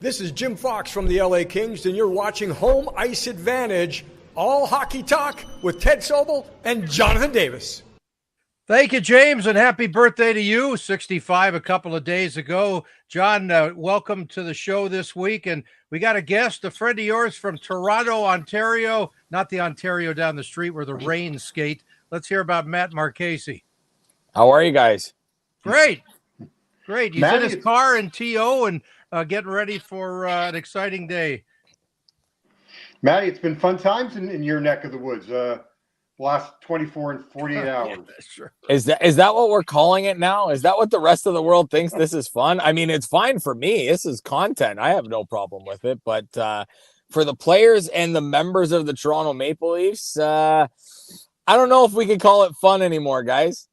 This is Jim Fox from the LA Kings, and you're watching Home Ice Advantage, all hockey talk with Ted Sobel and Jonathan Davis. Thank you, James, and happy birthday to you. 65 a couple of days ago. John, welcome to the show this week. And we got a guest, a friend of yours from Toronto, Ontario, not the Ontario down the street where the Rains skate. Let's hear about Matt Marchese. How are you guys? Great. He's in his car in TO and getting ready for an exciting day. Matty, it's been fun times in your neck of the woods. Last 24 and 48 hours. Sure. Is that what we're calling it now? Is that what the rest of the world thinks this is fun? I mean, it's fine for me. This is content. I have no problem with it. But for the players and the members of the Toronto Maple Leafs, I don't know if we can call it fun anymore, guys.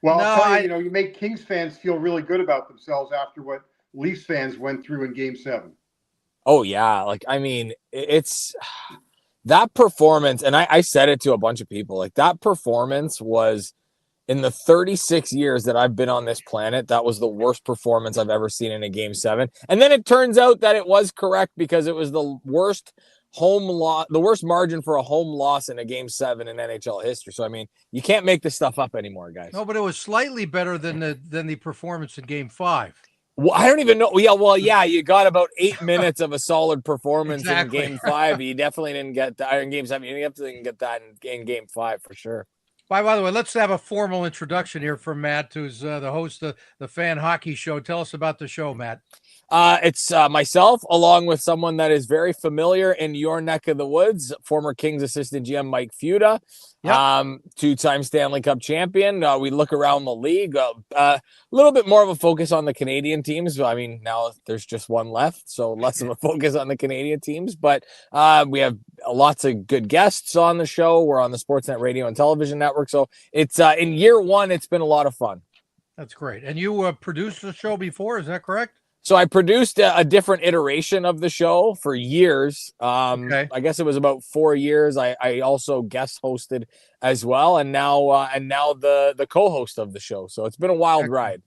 Well, no, I'll tell you, you make Kings fans feel really good about themselves after what Leafs fans went through in Game 7. Oh, yeah. Like, I mean, it's that performance, and I said it to a bunch of people, like that performance was, in the 36 years that I've been on this planet, that was the worst performance I've ever seen in a Game 7. And then it turns out that it was correct because it was the worst the worst margin for a home loss in a Game 7 in NHL history. So, I mean, you can't make this stuff up anymore, guys. No, but it was slightly better than the performance in Game 5. Well, I don't even know. Yeah, you got about 8 minutes of a solid performance in Game 5. You definitely didn't get that in Game 7. You definitely didn't get that in Game 5 for sure. By the way, let's have a formal introduction here from Matt, who's the host of the Fan Hockey Show. Tell us about the show, Matt. It's myself, along with someone that is very familiar in your neck of the woods, former Kings assistant GM Mike Fuda, two-time Stanley Cup champion. We look around the league, a little bit more of a focus on the Canadian teams. I mean, now there's just one left, so less of a focus on the Canadian teams. But we have lots of good guests on the show. We're on the Sportsnet Radio and Television Network. So it's in year one, it's been a lot of fun. That's great. And you produced the show before, is that correct? So I produced a different iteration of the show for years. Okay. I guess it was about 4 years. I also guest hosted as well, and now the co-host of the show. So it's been a wild ride.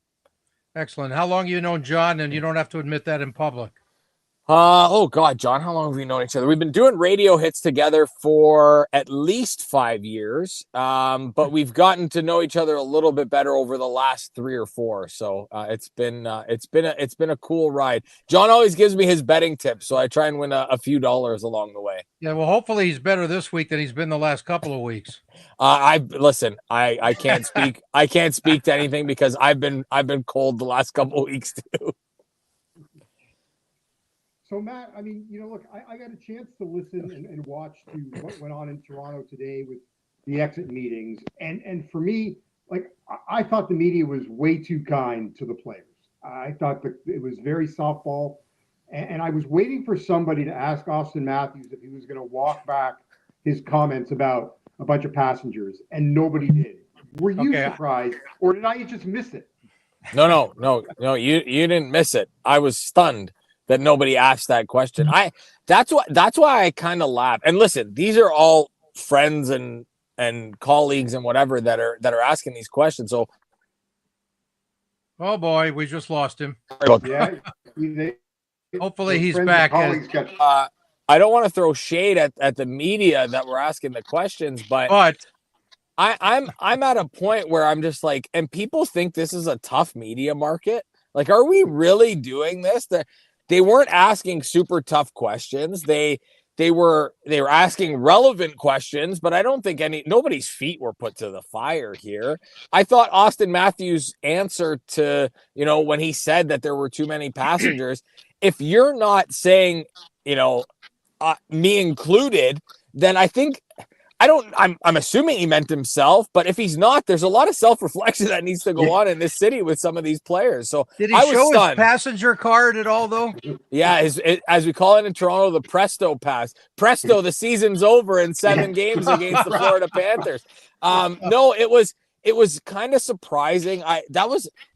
Excellent. How long have you known John? And you don't have to admit that in public. Oh God, John, how long have we known each other? We've been doing radio hits together for at least 5 years. But we've gotten to know each other a little bit better over the last 3 or 4. So it's been a cool ride. John always gives me his betting tips, so I try and win a few dollars along the way. Yeah, well, hopefully he's better this week than he's been the last couple of weeks. I can't speak. I can't speak to anything because I've been cold the last couple of weeks too. So, Matt, I mean, look, I got a chance to listen and watch to what went on in Toronto today with the exit meetings. And for me, like, I thought the media was way too kind to the players. I thought that it was very softball. And I was waiting for somebody to ask Austin Matthews if he was going to walk back his comments about a bunch of passengers, and nobody did. Were you surprised, or did I just miss it? No, you didn't miss it. I was stunned that nobody asked that question. That's why I kind of laugh. And listen, these are all friends and colleagues and whatever that are asking these questions. So, oh boy, we just lost him. Yeah, hopefully he's back. I don't want to throw shade at the media that were asking the questions, but I'm at a point where I'm just like, and people think this is a tough media market. Like, are we really doing this? They weren't asking super tough questions. They were asking relevant questions, but I don't think nobody's feet were put to the fire here. I thought Austin Matthews' answer to, when he said that there were too many passengers, if you're not saying, me included, then I think I'm assuming he meant himself, but if he's not, there's a lot of self-reflection that needs to go on in this city with some of these players. So did he show his passenger card at all, though? Yeah, as we call it in Toronto, the Presto pass. Presto, the season's over in 7 games against the Florida Panthers. No, it was kind of surprising.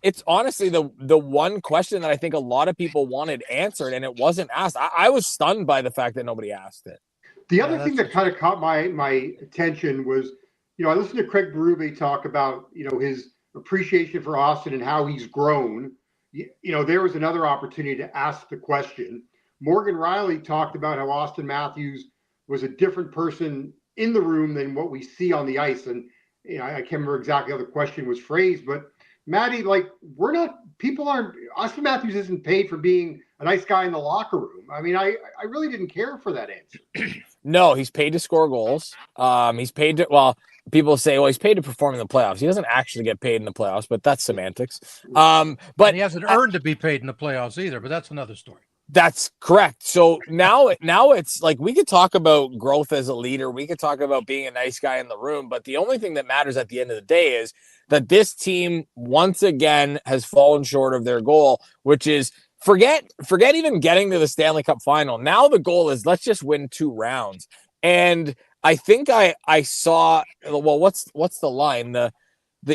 It's honestly the one question that I think a lot of people wanted answered, and it wasn't asked. I was stunned by the fact that nobody asked it. The other thing that kind of caught my attention was, I listened to Craig Berube talk about, his appreciation for Austin and how he's grown. there was another opportunity to ask the question. Morgan Riley talked about how Auston Matthews was a different person in the room than what we see on the ice. And I can't remember exactly how the question was phrased, but Matty, Auston Matthews isn't paid for being a nice guy in the locker room. I mean, I really didn't care for that answer. No, he's paid to score goals. He's paid to, people say, he's paid to perform in the playoffs. He doesn't actually get paid in the playoffs, but that's semantics. But and he hasn't earned to be paid in the playoffs either, but that's another story. That's correct. So now it's like, we could talk about growth as a leader. We could talk about being a nice guy in the room, but the only thing that matters at the end of the day is that this team once again has fallen short of their goal, which is forget even getting to the Stanley Cup final. Now the goal is, let's just win 2 rounds. And I think I saw, what's the line? The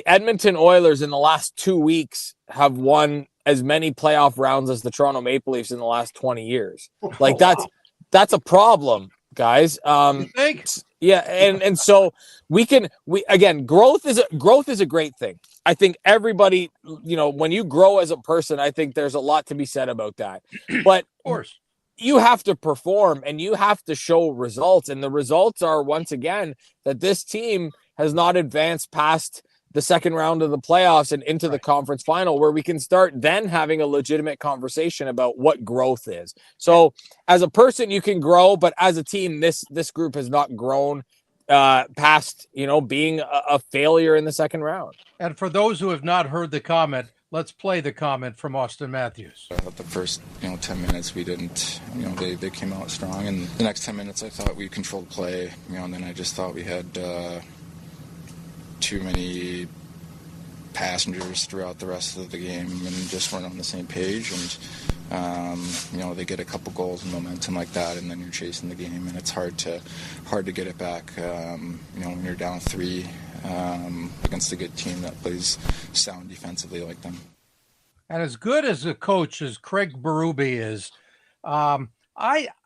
Edmonton Oilers in the last 2 weeks have won as many playoff rounds as the Toronto Maple Leafs in the last 20 years. Like that's a problem, guys. Thanks. Yeah. And so growth is a great thing. I think everybody, when you grow as a person, I think there's a lot to be said about that, but of course you have to perform and you have to show results. And the results are, once again, that this team has not advanced past the second round of the playoffs and into the conference final, where we can start then having a legitimate conversation about what growth is. So as a person, you can grow, but as a team, this group has not grown past, being a failure in the second round. And for those who have not heard the comment, let's play the comment from Auston Matthews. The first, 10 minutes we didn't, they came out strong, and the next 10 minutes I thought we controlled play, and then I just thought we had too many passengers throughout the rest of the game and just weren't on the same page. And they get a couple goals and momentum like that, and then you're chasing the game, and it's hard to get it back. When you're down 3 against a good team that plays sound defensively like them. And as good as a coach as Craig Berube is, I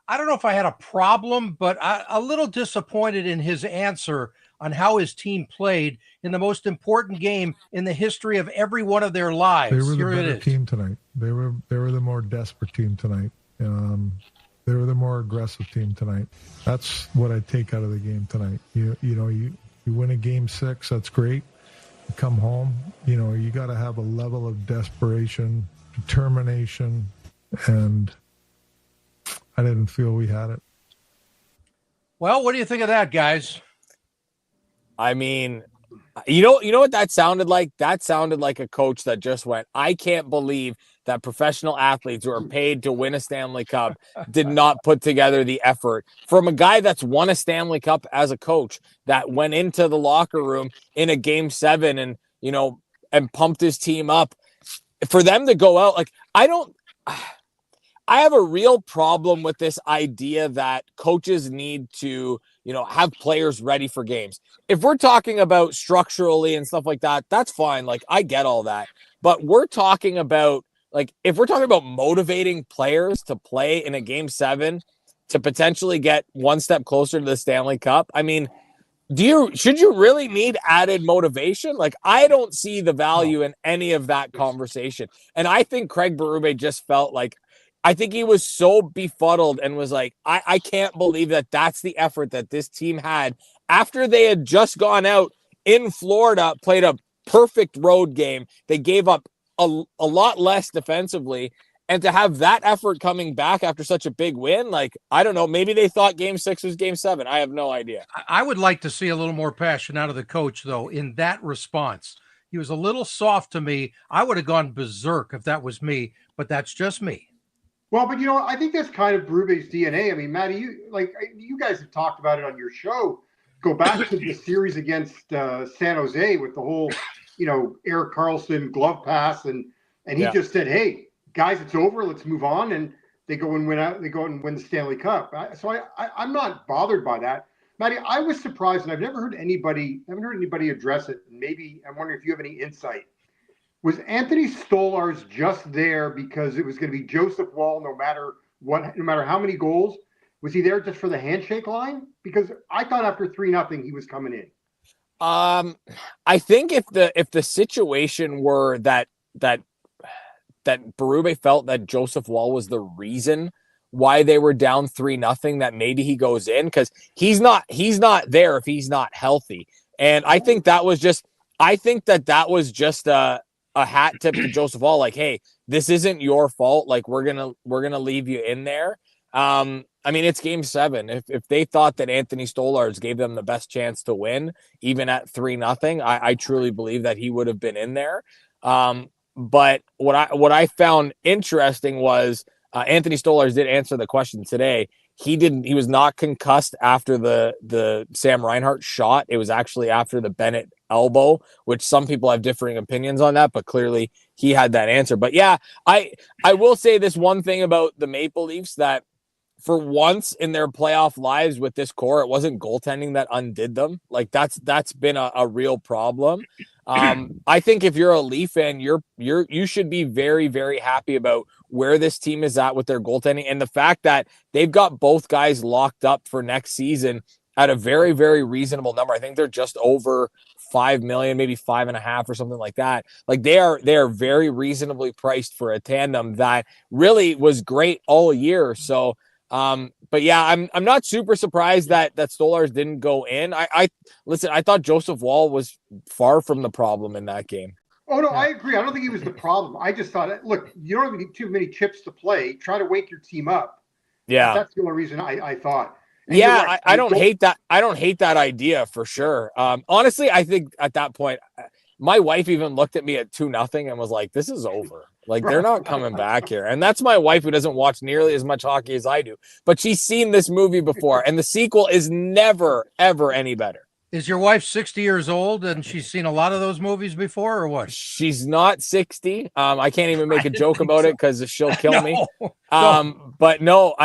don't know if I had a problem, but a little disappointed in his answer on how his team played in the most important game in the history of every one of their lives. They were the better team tonight. They were the more desperate team tonight. They were the more aggressive team tonight. That's what I take out of the game tonight. You win a game 6, that's great. You come home, you got to have a level of desperation, determination, and I didn't feel we had it. Well, what do you think of that, guys? I mean, you know what that sounded like? That sounded like a coach that just went, I can't believe that professional athletes who are paid to win a Stanley Cup did not put together the effort. From a guy that's won a Stanley Cup as a coach, that went into the locker room in a game 7 and, and pumped his team up. For them to go out, I have a real problem with this idea that coaches need to, have players ready for games. If we're talking about structurally and stuff like that, that's fine. I get all that. But we're talking about, if we're talking about motivating players to play in a game 7 to potentially get one step closer to the Stanley Cup, I mean, should you really need added motivation? I don't see the value in any of that conversation. And I think Craig Berube just felt I think he was so befuddled and was like, I can't believe that that's the effort that this team had after they had just gone out in Florida, played a perfect road game. They gave up a lot less defensively, and to have that effort coming back after such a big win, I don't know, maybe they thought game 6 was game 7. I have no idea. I would like to see a little more passion out of the coach, though, in that response. He was a little soft to me. I would have gone berserk if that was me, but that's just me. Well, but I think that's kind of Berube's DNA. I mean, Matty, you guys have talked about it on your show. Go back to the series against San Jose with the whole, Erik Karlsson glove pass, and he just said, "Hey, guys, it's over. Let's move on." And they go and win out. They go and win the Stanley Cup. I'm not bothered by that, Matty. I was surprised, and I've never heard anybody address it. And maybe I'm wondering if you have any insight. Was Anthony Stolarz just there because it was going to be Joseph Woll no matter how many goals? Was he there just for the handshake line? Because I thought after 3-0 he was coming in. I think if the situation were that Berube felt that Joseph Woll was the reason why they were down 3-0, that maybe he goes in, because he's not there if he's not healthy. And I think that was just a hat tip to Joseph Woll, like, hey, this isn't your fault. Like, we're gonna leave you in there. I mean, it's game 7. If they thought that Anthony Stolarz gave them the best chance to win, even at 3-0, I truly believe that he would have been in there. But what I found interesting was Anthony Stolarz did answer the question today. He was not concussed after the Sam Reinhart shot. It was actually after the Bennett elbow, which some people have differing opinions on that, but clearly he had that answer. But yeah, I will say this one thing about the Maple Leafs, that for once in their playoff lives with this core, it wasn't goaltending that undid them. Like, that's been a real problem. I think if you're a Leaf fan, you should be very, very happy about where this team is at with their goaltending, and the fact that they've got both guys locked up for next season at a very, very reasonable number. I think they're just over $5 million, maybe 5.5 or something like that. Like, they are very reasonably priced for a tandem that really was great all year. So, but yeah, I'm not super surprised that Stolarz didn't go in. I thought Joseph Woll was far from the problem in that game. Oh, no, I agree. I don't think he was the problem. I just thought, look, you don't have too many chips to play. Try to wake your team up. Yeah. That's the only reason I thought. And yeah, right. I don't hate that. I don't hate that idea for sure. Honestly, I think at that point, my wife even looked at me at 2-0 and was like, this is over. Like, they're not coming back here. And that's my wife, who doesn't watch nearly as much hockey as I do. But she's seen this movie before, and the sequel is never, ever any better. Is your wife 60 years old and she's seen a lot of those movies before, or what? She's not 60. I can't even make a joke about it because she'll kill me. But no,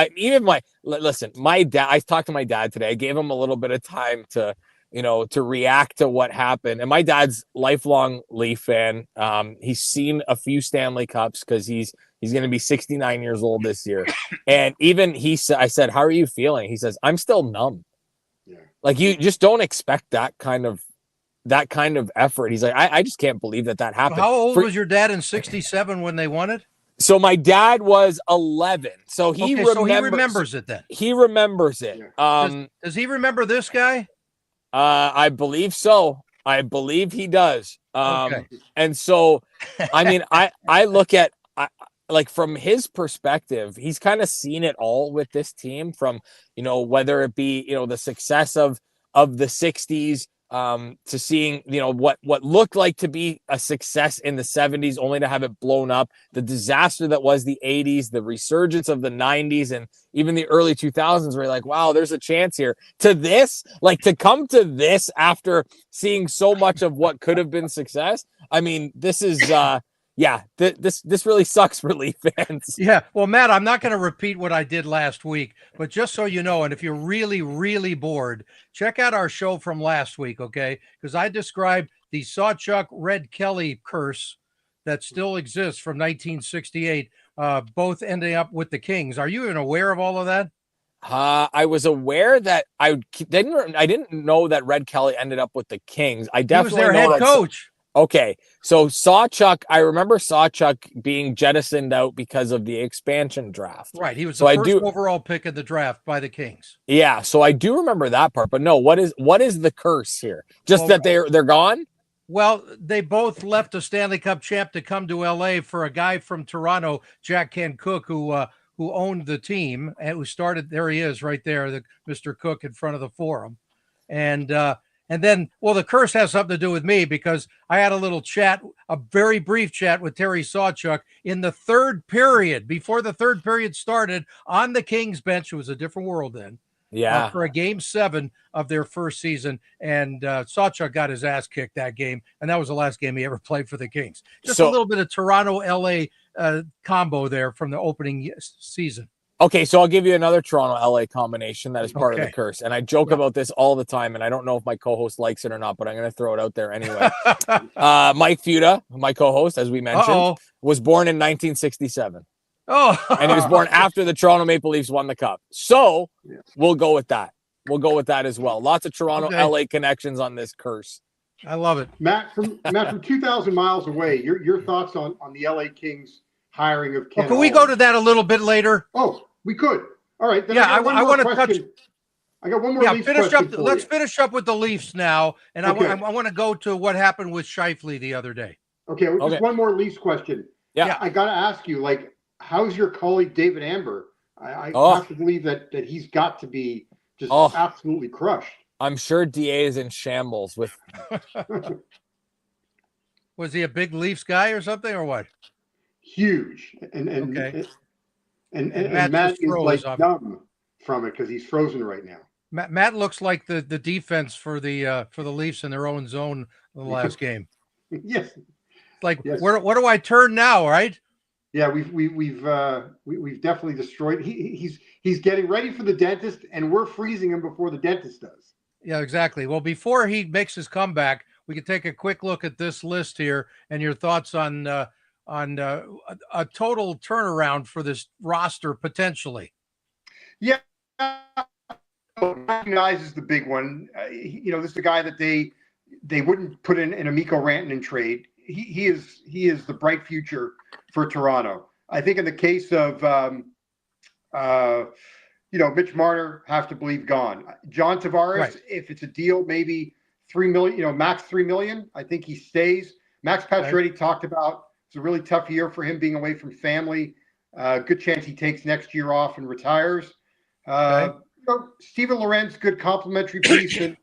listen, my dad, I talked to my dad today. I gave him a little bit of time to react to what happened. And my dad's lifelong Leaf fan. He's seen a few Stanley Cups because he's going to be 69 years old this year. And even I said, how are you feeling? He says, I'm still numb. Yeah. Like, you just don't expect that kind of effort. He's like, I just can't believe that happened. How old was your dad in 67 when they won it? So my dad was 11. So he remembers it then. He remembers it. Does he remember this guy? I believe so. I believe he does. Okay. And so, I mean, I look at, like, from his perspective, he's kind of seen it all with this team, from, whether it be, the success of the 60s, to seeing, what looked like to be a success in the 70s, only to have it blown up, the disaster that was the 80s, the resurgence of the 90s, and even the early 2000s, where you're like, wow, there's a chance here. To this, like, to come to this after seeing so much of what could have been success. I mean, this is, this really sucks for Leaf fans. Yeah. Well, Matt, I'm not going to repeat what I did last week, but just so you know, and if you're really, really bored, check out our show from last week, okay? Because I described the Sawchuk Red Kelly curse that still exists from 1968, both ending up with the Kings. Are you even aware of all of that? I was aware that I didn't know that Red Kelly ended up with the Kings. I definitely he was their head coach. Okay, so Sawchuk, I remember Sawchuk being jettisoned out because of the expansion draft. Right, he was the first overall pick of the draft by the Kings. Yeah, so I do remember that part, but no, what is the curse here? Just that they're gone? Well, they both left a Stanley Cup champ to come to LA for a guy from Toronto, Jack Ken Cook, who owned the team and who started. There he is, right there, Mr. Cook in front of the Forum, and then, well, the curse has something to do with me because I had a very brief chat with Terry Sawchuk in the third period, before the third period started, on the Kings bench. It was a different world then. Yeah. For a game 7 of their first season. And Sawchuk got his ass kicked that game. And that was the last game he ever played for the Kings. Just a little bit of Toronto-LA combo there from the opening season. Okay, so I'll give you another Toronto-LA combination that is part of the curse. And I joke about this all the time, and I don't know if my co-host likes it or not, but I'm going to throw it out there anyway. Mike Fuda, my co-host, as we mentioned, was born in 1967. And he was born after the Toronto Maple Leafs won the Cup. So we'll go with that. We'll go with that as well. Lots of Toronto-LA connections on this curse. I love it. Matt, from 2,000 miles away, your thoughts on the LA Kings hiring of Ken. Can we go to that a little bit later? Oh, we could. All right. Then I want to touch. I got one more. Yeah, Leafs let's finish up with the Leafs now, and okay. I want to go to what happened with Scheifele the other day. Okay, just one more Leafs question. Yeah. I got to ask you, like, how's your colleague David Amber? I have to believe that he's got to be just absolutely crushed. I'm sure DA is in shambles with. Was he a big Leafs guy or something, or what? Huge, and Matt is like dumb from it because he's frozen right now. Matt looks like the defense for the Leafs in their own zone in the last game. Yes. Like, where do I turn now? Right? Yeah, we've definitely destroyed. He's getting ready for the dentist, and we're freezing him before the dentist does. Yeah, exactly. Well, before he makes his comeback, we can take a quick look at this list here and your thoughts on a total turnaround for this roster potentially. Yeah, Marchese is the big one. This is the guy that they wouldn't put in a Mikko Rantanen trade. He is the bright future for Toronto. I think in the case of Mitch Marner, have to believe gone. John Tavares, right. If it's a deal, maybe $3 million, max $3 million. I think he stays. Max Pacioretty talked about it's a really tough year for him being away from family. Good chance he takes next year off and retires. Steven Lorenz, good complimentary piece, and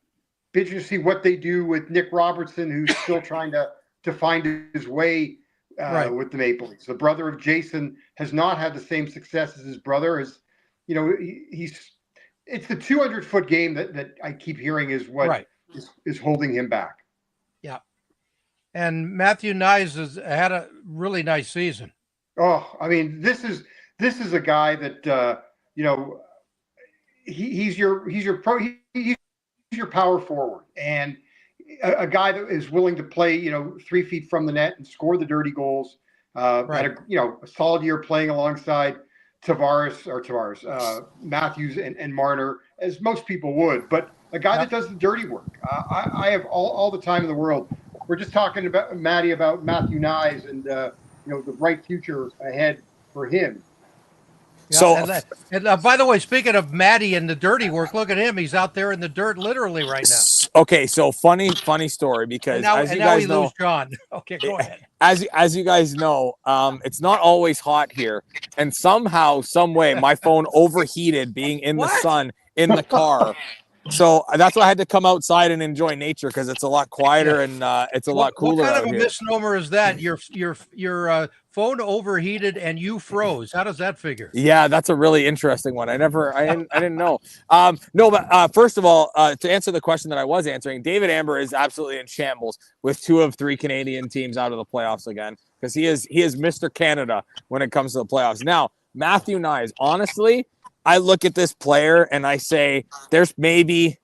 be interesting to see what they do with Nick Robertson, who's still trying to find his way with the Maple Leafs. The brother of Jason has not had the same success as his brother. It's the 200-foot game that I keep hearing is what is holding him back. Yeah. And Matthew Knies has had a really nice season. Oh, I mean, this is a guy that he's your power forward, and a guy that is willing to play 3 feet from the net and score the dirty goals. Had a solid year playing alongside Matthews and Marner, as most people would, but a guy that does the dirty work. I have all the time in the world. We're just talking about Matty about Matthew Knies and the bright future ahead for him. Yeah, and by the way, speaking of Matty and the dirty work, look at him. He's out there in the dirt literally right now. Okay, so funny story because as you guys know, John. Okay, go ahead. As you guys know, it's not always hot here, and somehow, some way, my phone overheated being in the sun in the car. So that's why I had to come outside and enjoy nature because it's a lot quieter and it's a lot cooler. What kind out of a here. misnomer is that? Your phone overheated and you froze. How does that figure? Yeah, that's a really interesting one. I didn't know. But first of all, to answer the question that I was answering, David Amber is absolutely in shambles with 2 of 3 Canadian teams out of the playoffs again because he is Mr. Canada when it comes to the playoffs. Now, Matthew Knies, honestly, I look at this player and I say there's maybe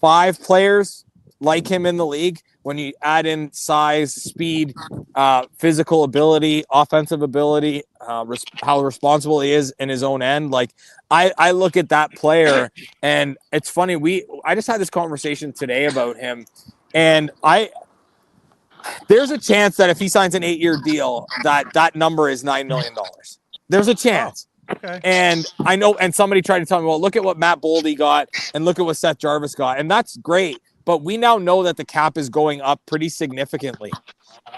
5 players like him in the league when you add in size, speed, physical ability, offensive ability, how responsible he is in his own end. Like I look at that player and it's funny. I just had this conversation today about him and there's a chance that if he signs an 8-year deal, that number is $9 million. There's a chance. Okay. And I know, and somebody tried to tell me, well, look at what Matt Boldy got and look at what Seth Jarvis got. And that's great. But we now know that the cap is going up pretty significantly.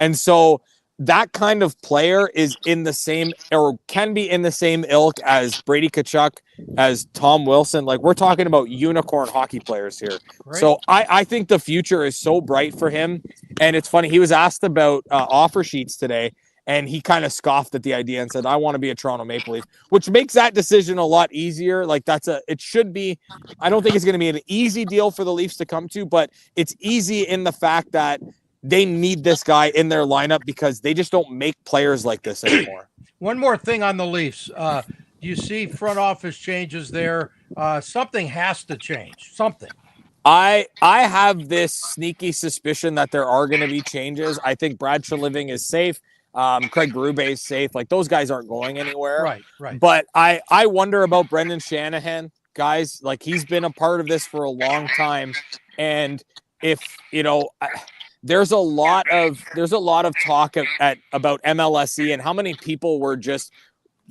And so that kind of player is in the same or can be in the same ilk as Brady Tkachuk, as Tom Wilson. Like we're talking about unicorn hockey players here. Right. So I think the future is so bright for him. And it's funny. He was asked about offer sheets today. And he kind of scoffed at the idea and said, I want to be a Toronto Maple Leaf, which makes that decision a lot easier. Like it should be, I don't think it's going to be an easy deal for the Leafs to come to, but it's easy in the fact that they need this guy in their lineup because they just don't make players like this anymore. One more thing on the Leafs. You see front office changes there. Something has to change. Something. I have this sneaky suspicion that there are going to be changes. I think Brad Treliving is safe. Craig Berube is safe. Like those guys aren't going anywhere. Right. But I wonder about Brendan Shanahan, guys. Like he's been a part of this for a long time, and if there's a lot of talk about MLSE and how many people were just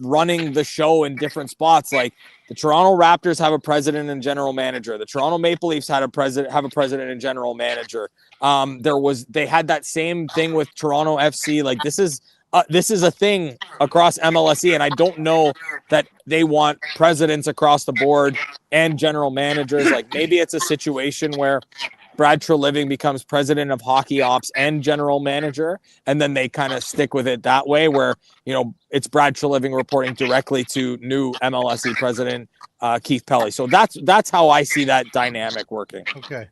running the show in different spots. Like the Toronto Raptors have a president and general manager. The Toronto Maple Leafs have a president and general manager. They had that same thing with Toronto FC. Like this is a thing across MLSE, and I don't know that they want presidents across the board and general managers. Like maybe it's a situation where Brad Treliving becomes president of hockey ops and general manager, and then they kind of stick with it that way, where it's Brad Treliving reporting directly to new MLSE president Keith Pelley. So that's how I see that dynamic working. Okay,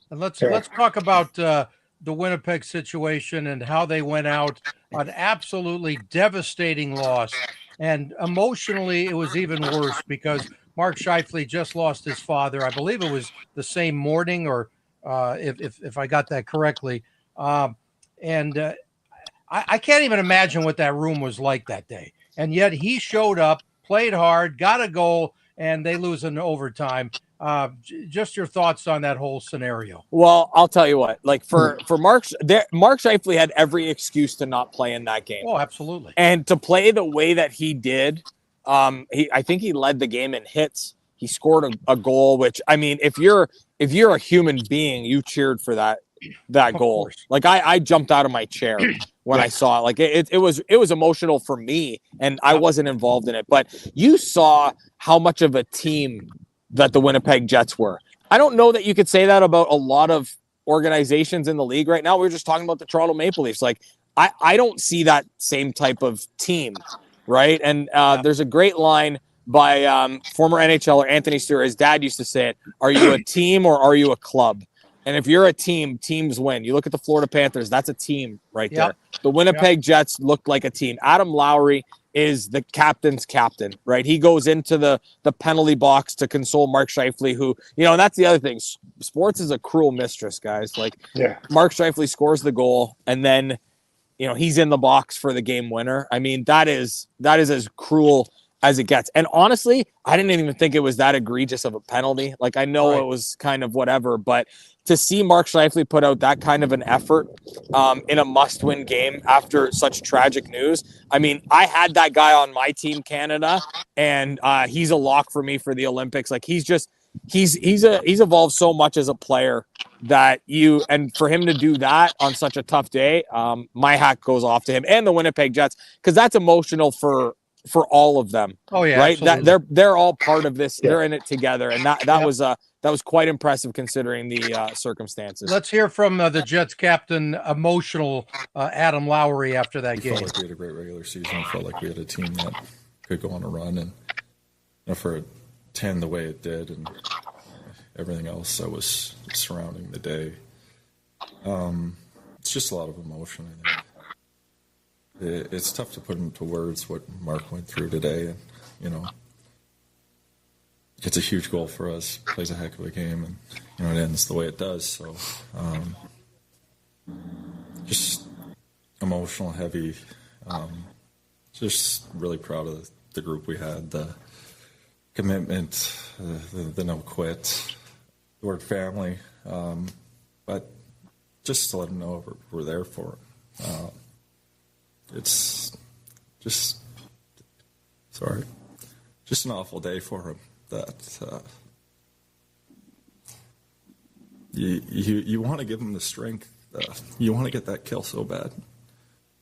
and let's talk about the Winnipeg situation and how they went out an absolutely devastating loss, and emotionally it was even worse because Mark Scheifele just lost his father. I believe it was the same morning, or if I got that correctly. I can't even imagine what that room was like that day. And yet he showed up, played hard, got a goal, and they lose in overtime. Just your thoughts on that whole scenario. Well, I'll tell you what, like for Mark Scheifele had every excuse to not play in that game. Oh, absolutely. And to play the way that he did, I think he led the game in hits. He scored a goal, which, I mean, if you're a human being, you cheered for that goal. Course. Like I jumped out of my chair when I saw it. Like it was emotional for me, and I wasn't involved in it. But you saw how much of a team that the Winnipeg Jets were. I don't know that you could say that about a lot of organizations in the league right now. We were just talking about the Toronto Maple Leafs. Like I don't see that same type of team, right? And there's a great line by former NHLer Anthony Stewart. His dad used to say it, are you a team or are you a club? And if you're a team, teams win. You look at the Florida Panthers, that's a team right there. The Winnipeg Jets looked like a team. Adam Lowry is the captain's captain, right? He goes into the penalty box to console Mark Scheifele, who, and that's the other thing. Sports is a cruel mistress, guys. Like, Mark Scheifele scores the goal, and then, he's in the box for the game winner. I mean, that is as cruel as it gets. And honestly, I didn't even think it was that egregious of a penalty. Like, I know it was kind of whatever, but to see Mark Scheifele put out that kind of an effort in a must-win game after such tragic news. I mean, I had that guy on my team, Canada, and he's a lock for me for the Olympics. Like, he's evolved so much as a player and for him to do that on such a tough day, my hat goes off to him and the Winnipeg Jets, because that's emotional for all of them. Oh yeah, right. Absolutely. That they're all part of this. They're in it together, and that was quite impressive considering the circumstances. Let's hear from the Jets captain, emotional Adam Lowry after that game. Felt like we had a great regular season. I felt like we had a team that could go on a run, and for it to end the way it did, and everything else that was surrounding the day, it's just a lot of emotion. I think it's tough to put into words what Mark went through today, and it's a huge goal for us. Plays a heck of a game, and it ends the way it does. So, just emotional, heavy. Just really proud of the group we had, the commitment, the no quit, the word family. But just to let them know we're there for them. It's just an awful day for him. That you want to give him the strength. You want to get that kill so bad.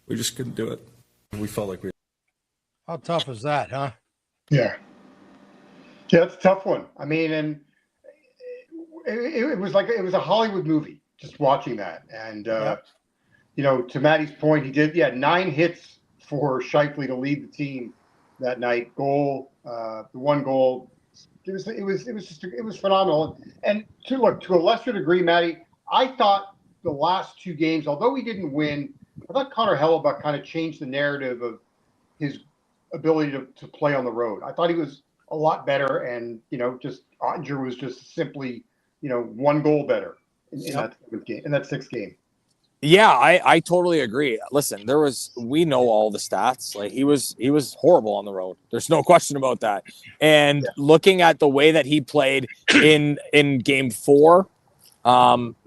We just couldn't do it. We felt like we. How tough is that, huh? Yeah, it's a tough one. I mean, and it was like it was a Hollywood movie. Just watching that, and to Matty's point, he did 9 hits for Scheifele to lead the team that night. Goal, the one goal. It was phenomenal. And to a lesser degree, Matty, I thought the last 2 games, although we didn't win, I thought Connor Hellebuck kind of changed the narrative of his ability to play on the road. I thought he was a lot better, and just Ottinger was just simply 1 goal better in that 6th game. Yeah, I totally agree. Listen, we know all the stats. Like he was horrible on the road. There's no question about that. And looking at the way that he played in game 4,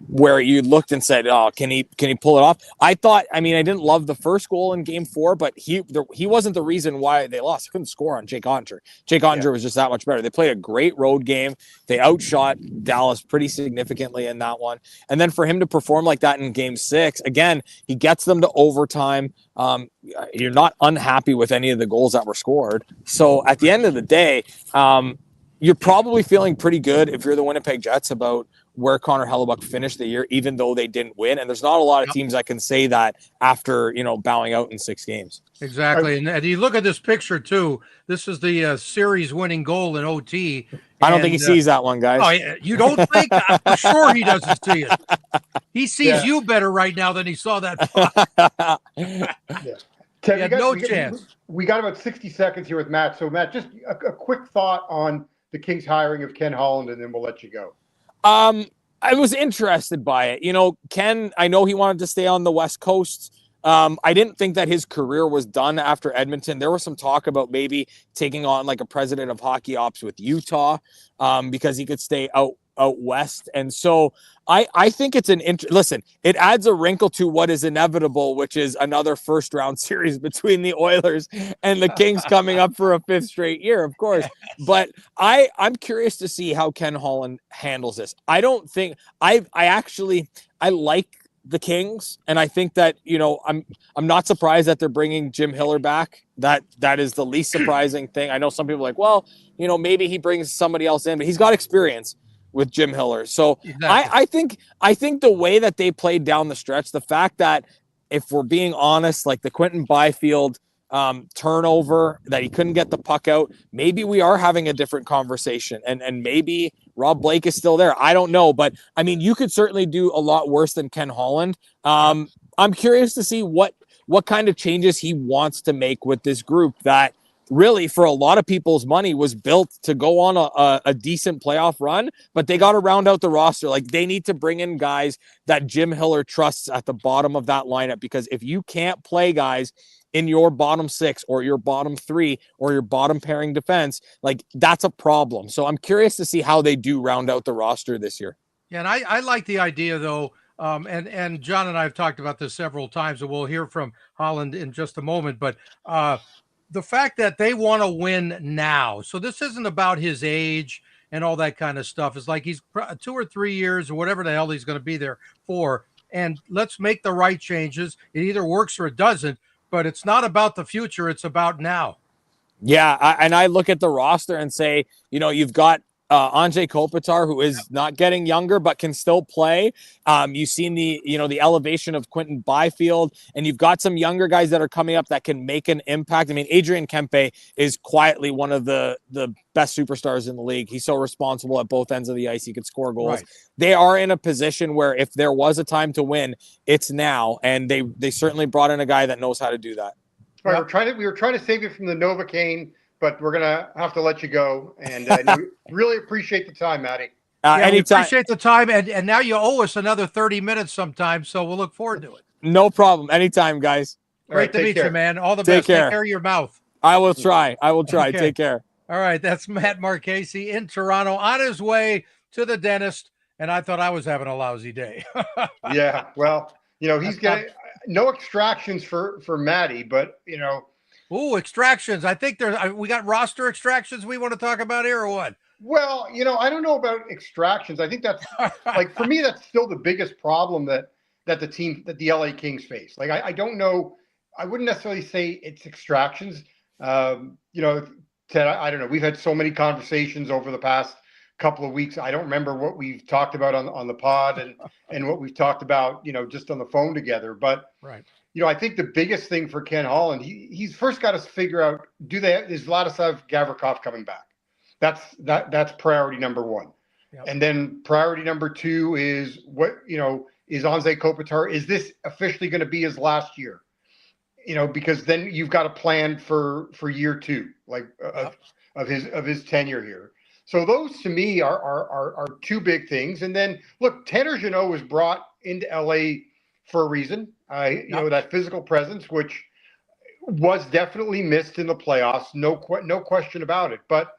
where you looked and said, "Oh, can he pull it off?" I didn't love the first goal in Game 4, but he wasn't the reason why they lost. He couldn't score on Jake Ottinger. Jake Ottinger was just that much better. They played a great road game. They outshot Dallas pretty significantly in that one. And then for him to perform like that in Game 6, again, he gets them to overtime. You're not unhappy with any of the goals that were scored. So at the end of the day, you're probably feeling pretty good if you're the Winnipeg Jets about where Connor Hellebuck finished the year, even though they didn't win. And there's not a lot of teams that can say that after, bowing out in 6 games. Exactly. And you look at this picture too. This is the series winning goal in OT. I don't think he sees that one, guys. Oh, you don't think? I'm for sure he doesn't see it. He sees you better right now than he saw that. Ted, he had no chance. We got about 60 seconds here with Matt. So, Matt, just a quick thought on the Kings hiring of Ken Holland, and then we'll let you go. I was interested by it. Ken, I know he wanted to stay on the West Coast. I didn't think that his career was done after Edmonton. There was some talk about maybe taking on like a president of hockey ops with Utah, because he could stay out west. And so I think it's listen, it adds a wrinkle to what is inevitable, which is another first round series between the Oilers and the Kings coming up for a 5th straight year, of course. But I'm curious to see how Ken Holland handles this. I don't think I like the Kings, and I think that I'm not surprised that they're bringing Jim Hiller back. That is the least surprising thing. I know some people are like, well, maybe he brings somebody else in, but he's got experience with Jim Hiller. So exactly. I think the way that they played down the stretch, the fact that, if we're being honest, like the Quentin Byfield turnover, that he couldn't get the puck out, maybe we are having a different conversation, and maybe Rob Blake is still there. I don't know, but I mean, you could certainly do a lot worse than Ken Holland. I'm curious to see what kind of changes he wants to make with this group that really, for a lot of people's money, was built to go on a decent playoff run, but they got to round out the roster. Like, they need to bring in guys that Jim Hiller trusts at the bottom of that lineup, because if you can't play guys in your bottom 6 or your bottom 3 or your bottom pairing defense, like, that's a problem. So I'm curious to see how they do round out the roster this year. Yeah, and I like the idea, though, and John and I have talked about this several times, and we'll hear from Holland in just a moment, but the fact that they want to win now. So this isn't about his age and all that kind of stuff. It's like he's 2 or 3 years or whatever the hell he's going to be there for, and let's make the right changes. It either works or it doesn't, but it's not about the future. It's about now. Yeah, I look at the roster and say, you've got Anze Kopitar, who is not getting younger but can still play. You've seen the elevation of Quentin Byfield, and you've got some younger guys that are coming up that can make an impact. I mean, Adrian Kempe is quietly one of the best superstars in the league. He's so responsible at both ends of the ice. He could score goals. Right. They are in a position where if there was a time to win, it's now, and they certainly brought in a guy that knows how to do that. All right, we were trying to save you from the Novocaine, but we're going to have to let you go. And really appreciate the time, Matty. Anytime. We appreciate the time. And now you owe us another 30 minutes sometime, so we'll look forward to it. No problem. Anytime, guys. Great to meet you, man. All the best. Take care of your mouth. I will try. Okay. Take care. All right. That's Matt Marchese in Toronto on his way to the dentist. And I thought I was having a lousy day. Yeah. Well, he's getting no extractions for Matty, but, Ooh, extractions. I think we got roster extractions we want to talk about here, or what? Well, I don't know about extractions. I think that's like, for me, that's still the biggest problem that the LA Kings face. Like, I don't know. I wouldn't necessarily say it's extractions. Ted, I don't know. We've had so many conversations over the past couple of weeks. I don't remember what we've talked about on the pod and what we've talked about, just on the phone together. But right. I think the biggest thing for Ken Holland, he's first got to figure out, is Vladislav Gavrikov coming back? That's priority number 1. Yep. And then priority number 2 is is Anze Kopitar, is this officially going to be his last year? Because then you've got a plan for year 2, of his tenure here. So those to me are 2 big things. And then look, Tanner Jeannot was brought into LA for a reason. That physical presence, which was definitely missed in the playoffs, no question about it. But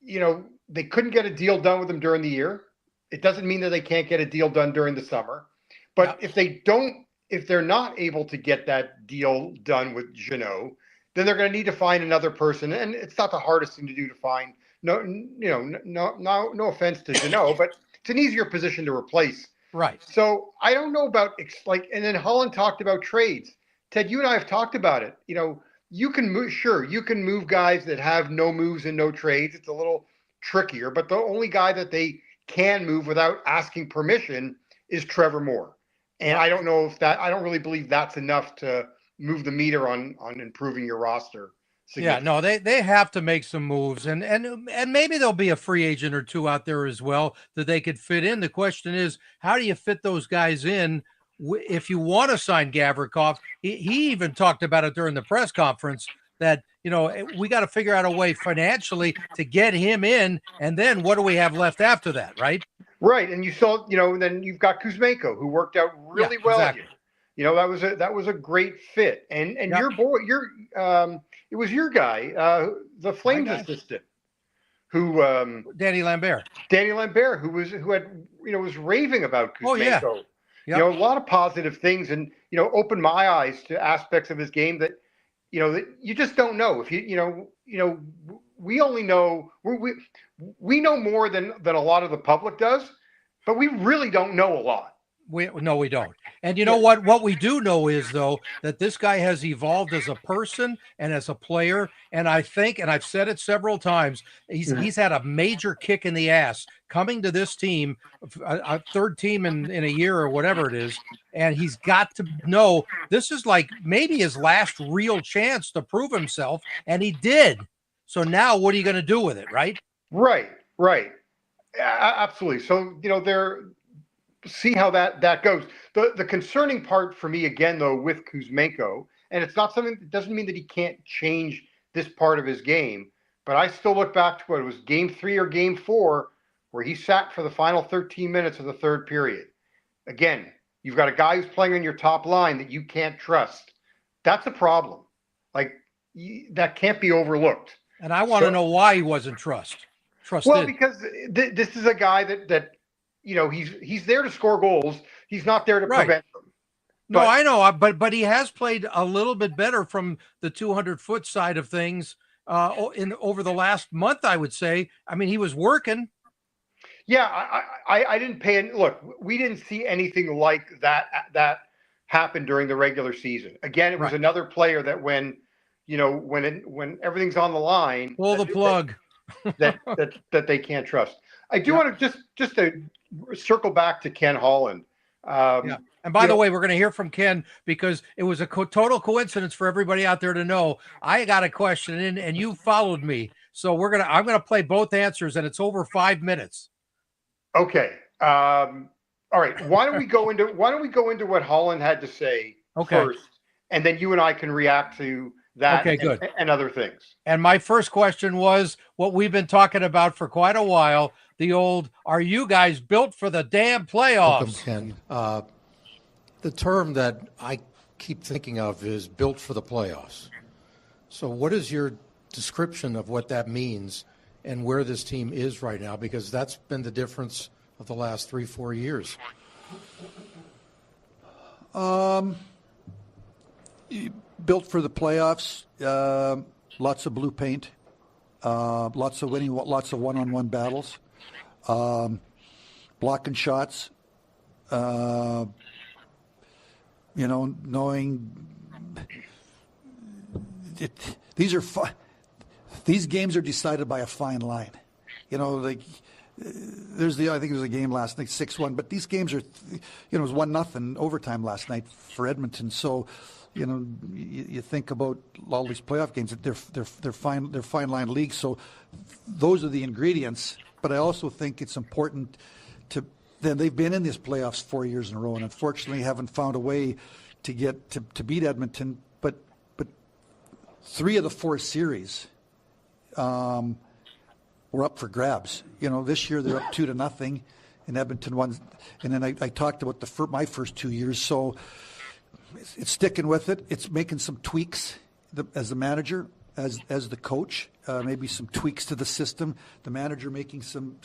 they couldn't get a deal done with him during the year. It doesn't mean that they can't get a deal done during the summer. But if they're not able to get that deal done with Jeannot, then they're going to need to find another person. And it's not the hardest thing to do to find. No offense to Jeannot, but it's an easier position to replace. Right. So I don't know about and then Holland talked about trades. Ted, you and I have talked about it. You can move guys that have no moves and no trades. It's a little trickier, but the only guy that they can move without asking permission is Trevor Moore. And I don't really believe that's enough to move the meter on improving your roster. Yeah, no, they have to make some moves, and maybe there'll be a free agent or two out there as well that they could fit in. The question is, how do you fit those guys in if you want to sign Gavrikov? He even talked about it during the press conference that, we got to figure out a way financially to get him in, and then what do we have left after that, right? Right, and you saw, then you've got Kuzmenko, who worked out really well. Exactly. That was a great fit, and your boy, it was your guy, the Flames assistant, who Danny Lambert, who was raving about Kuzmenko. Oh yeah, a lot of positive things, and opened my eyes to aspects of his game that that you just don't know. If we only know we know more than a lot of the public does, but we really don't know a lot. We don't. And you know what? What we do know is, though, that this guy has evolved as a person and as a player. And I think, and I've said it several times, he's had a major kick in the ass coming to this team, a third team in a year or whatever it is. And he's got to know this is like maybe his last real chance to prove himself. And he did. So now what are you going to do with it, right? Right. Absolutely. So, see how that goes. The concerning part for me, again, though, with Kuzmenko, and it's not something that doesn't mean that he can't change this part of his game, but I still look back to what it was game 3 or game 4 where he sat for the final 13 minutes of the third period. Again, you've got a guy who's playing on your top line that you can't trust. That's a problem. That can't be overlooked. And I want to know why he wasn't trusted. Well, because this is a guy that he's there to score goals. He's not there to prevent them. No, I know, but he has played a little bit better from the 200-foot side of things over the last month, I would say. I mean, he was working. Yeah, I didn't pay. Look, we didn't see anything like that happen during the regular season. Again, it was another player that when everything's on the line, pull the plug. that they can't trust. I do want to just to circle back to Ken Holland. And by the way, we're going to hear from Ken because it was a total coincidence for everybody out there to know. I got a question in, and you followed me, so I'm going to play both answers, and it's over 5 minutes. Okay. All right. Why don't we go into what Holland had to say first, and then you and I can react to that. Okay, good. And other things. And my first question was what we've been talking about for quite a while. The old, are you guys built for the damn playoffs? Welcome, Ken. The term that I keep thinking of is built for the playoffs. So what is your description of what that means and where this team is right now? Because that's been the difference of the last 3-4 years. Built for the playoffs, lots of blue paint, lots of winning, lots of one-on-one battles, blocking shots, knowing these games are decided by a fine line. I think there was a game last night, 6-1, but these games are, it was 1-0 overtime last night for Edmonton. So, you think about all these playoff games, they're fine line leagues. So those are the ingredients. But I also think it's important they've been in these playoffs 4 years in a row, and unfortunately haven't found a way to get to beat Edmonton. But 3 of the 4 series were up for grabs. This year they're up 2-0, and Edmonton won. And then I talked about my first 2 years. So it's sticking with it. It's making some tweaks as the manager. as the coach, maybe some tweaks to the system, the manager making some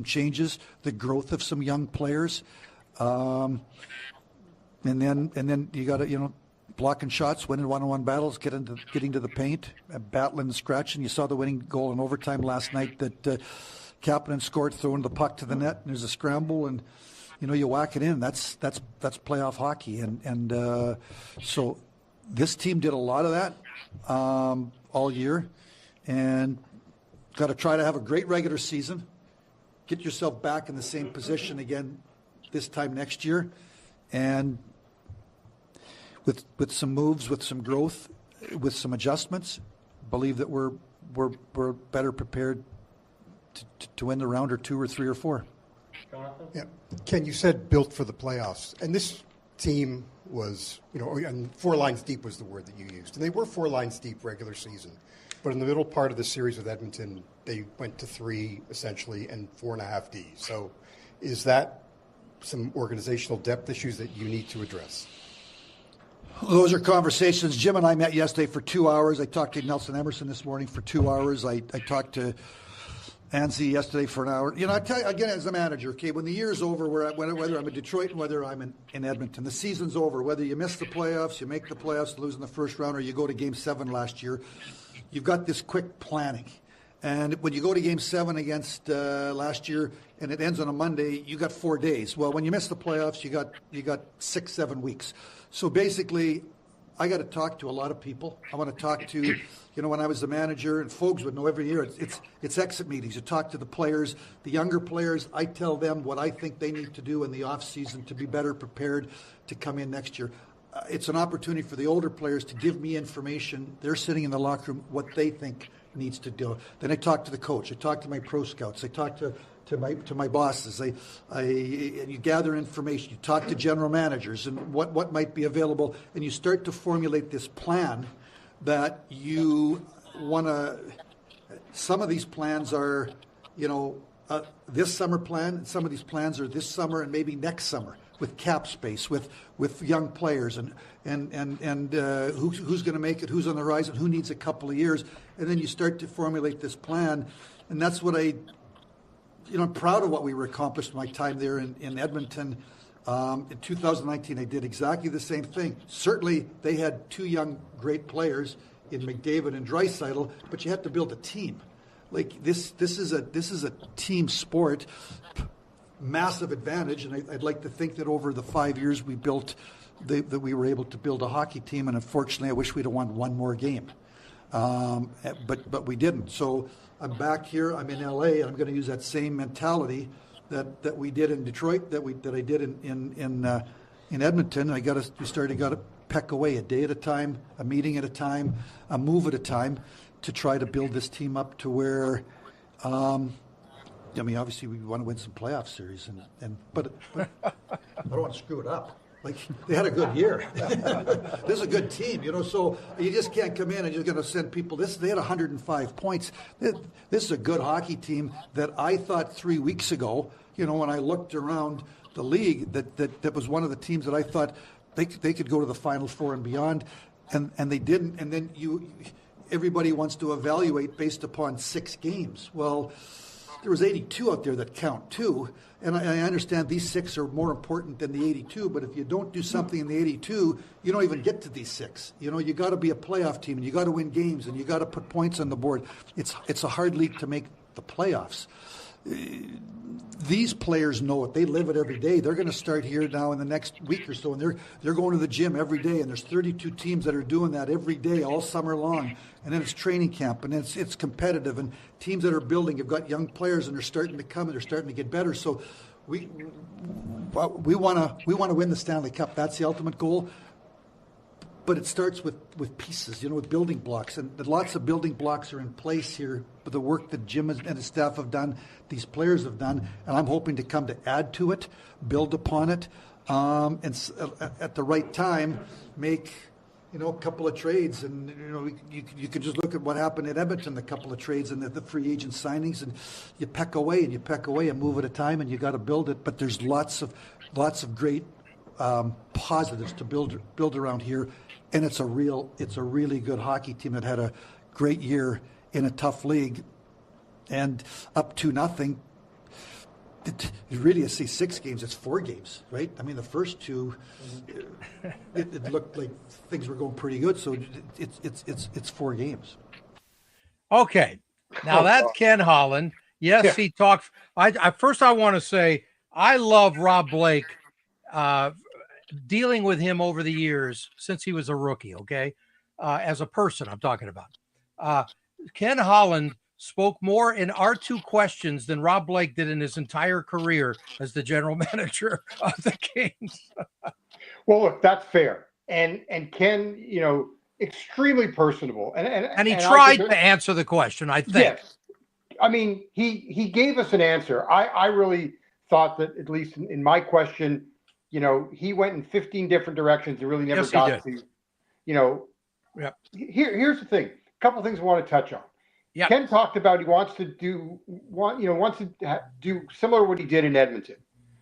changes, the growth of some young players, and then you got to blocking shots, winning one-on-one battles, getting to the paint, battling and scratching. You saw the winning goal in overtime last night that Kapanen scored, throwing the puck to the net, and there's a scramble, and you whack it in. That's playoff hockey, and so this team did a lot of that all year, and got to try to have a great regular season, get yourself back in the same position again this time next year, and with some moves, with some growth, with some adjustments, believe that we're better prepared to win the round or 2 or 3 or 4. Yeah, Ken, you said built for the playoffs, and this team was, and 4 lines deep was the word that you used, and they were 4 lines deep regular season, but in the middle part of the series with Edmonton, they went to 3 essentially and 4.5 D. So, is that some organizational depth issues that you need to address? Those are conversations. Jim and I met yesterday for 2 hours. I talked to Nelson Emerson this morning for 2 hours. I talked to Anzi yesterday for an hour. I tell you, again, as a manager, okay, when the year's over, whether I'm in Detroit and whether I'm in Edmonton, the season's over. Whether you miss the playoffs, you make the playoffs, lose in the first round, or you go to Game 7 last year, you've got this quick planning. And when you go to Game 7 against last year and it ends on a Monday, you got 4 days. Well, when you miss the playoffs, you got 6-7 weeks. So basically, I got to talk to a lot of people. I want to talk to, when I was the manager, and folks would know every year, it's exit meetings. You talk to the players, the younger players. I tell them what I think they need to do in the off season to be better prepared to come in next year. It's an opportunity for the older players to give me information. They're sitting in the locker room, what they think needs to do. Then I talk to the coach. I talk to my pro scouts. I talk to my bosses. You gather information. You talk to general managers and what might be available, and you start to formulate this plan that you want to. Some of these plans are, this summer plan, and some of these plans are this summer and maybe next summer, with cap space, with young players, and who's going to make it, who's on the rise, and who needs a couple of years, and then you start to formulate this plan, and that's what I'm proud of what we accomplished in my time there in Edmonton. In 2019, I did exactly the same thing. Certainly, they had 2 young, great players in McDavid and Draisaitl, but you had to build a team. Like this is a team sport. Massive advantage, and I'd like to think that over the 5 years we built, that we were able to build a hockey team. And unfortunately, I wish we'd have won one more game, but we didn't. So I'm back here. I'm in LA, and I'm going to use that same mentality that we did in Detroit, that I did in Edmonton. We got to peck away a day at a time, a meeting at a time, a move at a time, to try to build this team up to where. Obviously we want to win some playoff series, but I don't want to screw it up. Like, they had a good year. This is a good team, so you just can't come in and you're going to send people. They had 105 points. This is a good hockey team that I thought 3 weeks ago, when I looked around the league, that was one of the teams that I thought they could go to the Final Four and beyond, and they didn't. And then everybody wants to evaluate based upon 6 games. Well, there was 82 out there that count too, and I understand these 6 are more important than the 82. But if you don't do something in the 82, you don't even get to these 6. You got to be a playoff team, and you got to win games, and you got to put points on the board. It's a hard league to make the playoffs. These players know it. They live it every day. They're going to start here now in the next week or so, and they're going to the gym every day. And there's 32 teams that are doing that every day, all summer long. And then it's training camp, and it's competitive. And teams that are building have got young players, and they're starting to come, and they're starting to get better. So we want to win the Stanley Cup. That's the ultimate goal. But it starts with pieces, with building blocks. And lots of building blocks are in place here with the work that Jim and his staff have done, these players have done. And I'm hoping to come to add to it, build upon it, and at the right time make, a couple of trades. And, you can just look at what happened at Edmonton, a couple of trades and the free agent signings. And you peck away and move at a time, and you got to build it. But there's lots of great positives to build around here. And it's a really good hockey team that had a great year in a tough league, and up 2-0. Really, I see 6 games. It's 4 games, right? I mean, the first 2, it looked like things were going pretty good. So it's 4 games. Okay, now that's Ken Holland. Yes, he talked. I want to say I love Rob Blake. Dealing with him over the years since he was a rookie. Okay, as a person, I'm talking about. Ken Holland spoke more in our 2 questions than Rob Blake did in his entire career as the general manager of the Kings. Well, look, that's fair. And Ken, extremely personable. And he tried to answer the question, I think. Yes. I mean, he gave us an answer. I really thought that, at least in my question, he went in 15 different directions and really never got to, Here's the thing. A couple of things I want to touch on. Yep. Ken talked about he wants to do similar to what he did in Edmonton.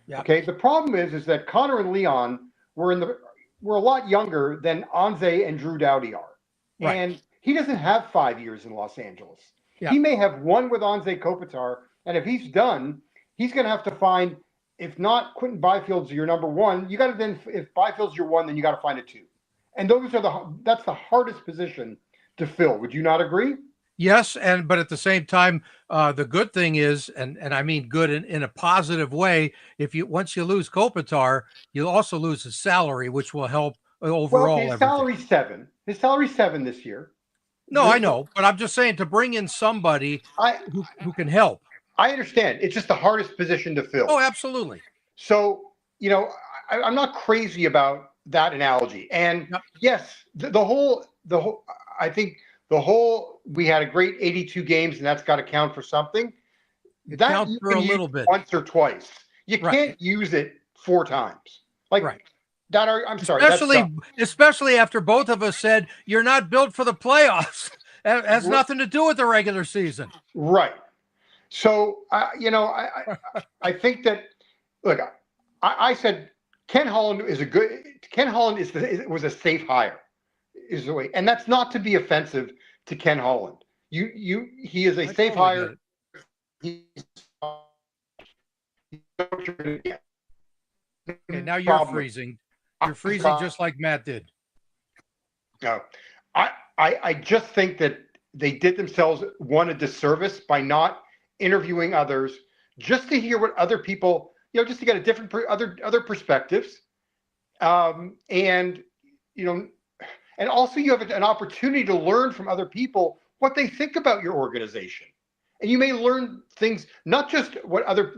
Yep. Okay. The problem is that Connor and Leon were a lot younger than Anze and Drew Doughty are, right. And he doesn't have 5 years in Los Angeles. Yep. He may have 1 with Anze Kopitar, and if he's done, he's going to have to find. If not, Quentin Byfield's your number 1. You got to then, if Byfield's your 1, then you got to find a 2, and that's the hardest position to fill. Would you not agree? Yes, but at the same time, the good thing is, and I mean good in a positive way, once you lose Kopitar, you'll also lose his salary, which will help overall. Well, his salary's 7. His salary's 7 this year. No, I know, but I'm just saying to bring in somebody who can help. I understand. It's just the hardest position to fill. Oh, absolutely. So, I'm not crazy about that analogy. And yes, the whole, I think we had a great 82 games, and that's got to count for something. That counts for a little bit. Once or twice. You can't use it 4 times. I'm sorry. Especially after both of us said you're not built for the playoffs. It has nothing to do with the regular season. Right. So, I think that, look, I said Ken Holland was a safe hire, is the way. And that's not to be offensive to Ken Holland. He is a safe hire. Okay, now you're freezing. You're freezing just like Matt did. No, I just think that they did themselves a disservice by not interviewing others, just to hear what other people, just to get a different other perspectives, and also you have an opportunity to learn from other people what they think about your organization, and you may learn things, not just what other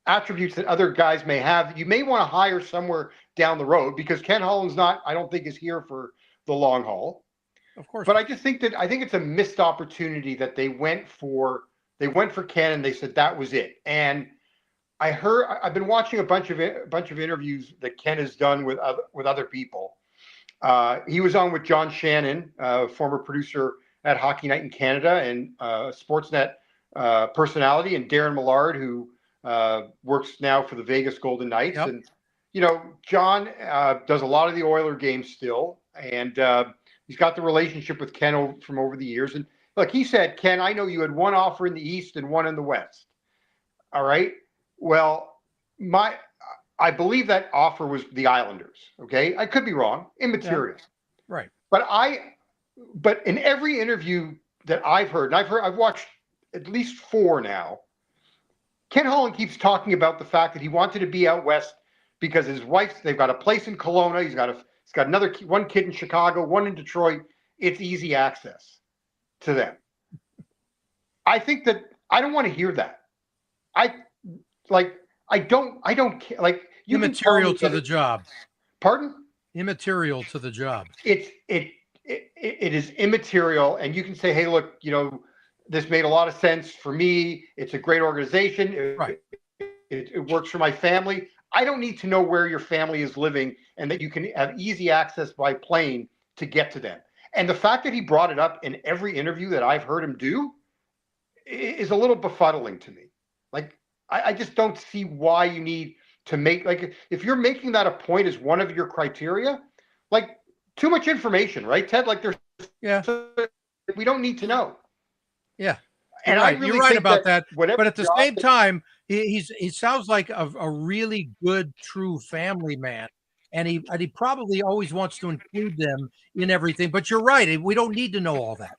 attributes that other guys may have. You may want to hire somewhere down the road, because Ken Holland's I don't think is here for the long haul. Of course. But I think it's a missed opportunity that they went for Ken, and they said that was it. And I've been watching a bunch of interviews that Ken has done with other people. He was on with John Shannon, former producer at Hockey Night in Canada and Sportsnet personality, and Darren Millard, who works now for the Vegas Golden Knights. Yep. And John does a lot of the Oiler games still, and he's got the relationship with Ken from over the years. And look, he said, Ken, I know you had 1 offer in the East and 1 in the West. All right. Well, I believe that offer was the Islanders. Okay. I could be wrong. Immaterial. Yeah. Right. But in every interview that I've heard, and I've watched at least 4 now, Ken Holland keeps talking about the fact that he wanted to be out West because they've got a place in Kelowna. He's got another 1 kid in Chicago, 1 in Detroit. It's easy access to them. I think that I don't want to hear that. I don't care. Like, immaterial to the job. Pardon? Immaterial to the job. It is immaterial, and you can say, hey, look, this made a lot of sense for me. It's a great organization. It works for my family. I don't need to know where your family is living and that you can have easy access by plane to get to them. And the fact that he brought it up in every interview that I've heard him do is a little befuddling to me. Like, I just don't see why you need to make, like, if you're making that a point as one of your criteria, like, too much information, right, Ted? Like, there's We don't need to know. Yeah. And right. I really You're right think about that. But at the same time, he sounds like a really good, true family man. And he probably always wants to include them in everything. But you're right. We don't need to know all that.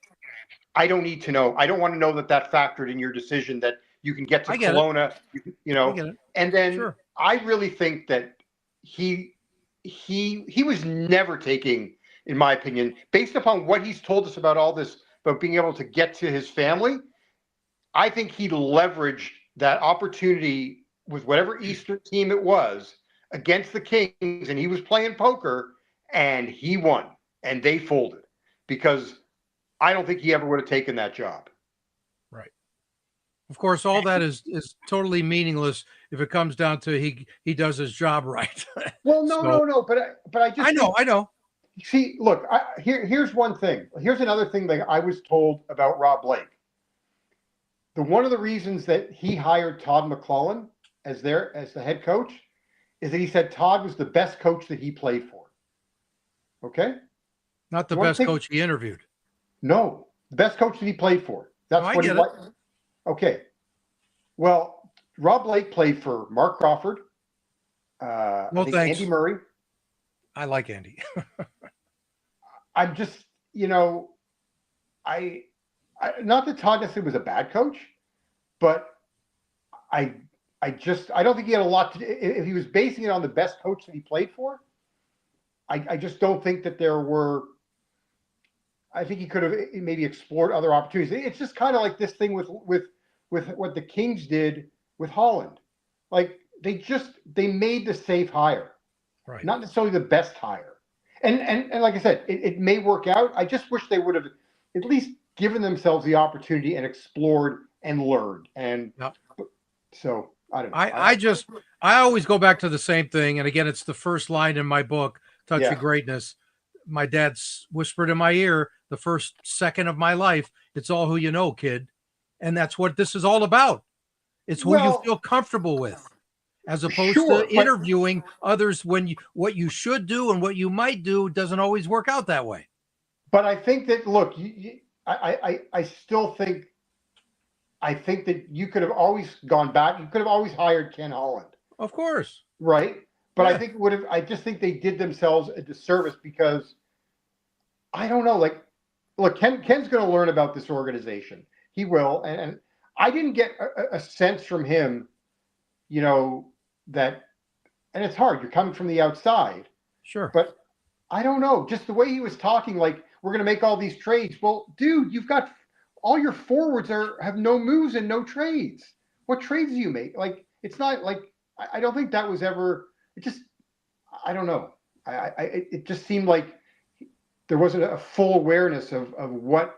I don't need to know. I don't want to know that factored in your decision that you can get to Kelowna, and then I really think that he was never taking, in my opinion, based upon what he's told us about all this, about being able to get to his family. I think he leveraged that opportunity with whatever Eastern team it was against the Kings, and he was playing poker, and he won, and they folded, because I don't think he ever would have taken that job. Right. Of course, all that is totally meaningless if it comes down to he does his job right. Well, no. But I just I know. See, look, here's one thing. Here's another thing that I was told about Rob Blake. One of the reasons that he hired Todd McClellan as the head coach is that he said Todd was the best coach that he played for. Okay? Not the best coach he interviewed. No, the best coach that he played for. That's what he liked. Okay. Well, Rob Blake played for Mark Crawford. Andy Murray. I like Andy. I'm just, I not that Todd necessarily was a bad coach, but I don't think he had a lot to do. If he was basing it on the best coach that he played for, I just don't think that there were. I think he could have maybe explored other opportunities. It's just kind of like this thing with what the Kings did with Holland. Like they made the safe hire, right? Not necessarily the best hire. And like I said, it may work out. I just wish they would have at least given themselves the opportunity and explored and learned. And so I don't know. I always go back to the same thing. And again, it's the first line in my book, Touch of Greatness. My dad's whispered in my ear the first second of my life. It's all who you know, kid. And that's what this is all about. It's who you feel comfortable with, as opposed to interviewing others when what you should do and what you might do doesn't always work out that way. But I think that, look, I still think, that you could have always gone back. You could have always hired Ken Holland. Of course. Right. But I just think they did themselves a disservice, because I don't know, like, look, Ken's going to learn about this organization. He will. And I didn't get a sense from him, that, and it's hard. You're coming from the outside. Sure. But I don't know, just the way he was talking, like, we're going to make all these trades. Well, dude, you've got all your forwards have no moves and no trades. What trades do you make? Like, it's not like, I don't think that was ever, I don't know. It just seemed like there wasn't a full awareness of what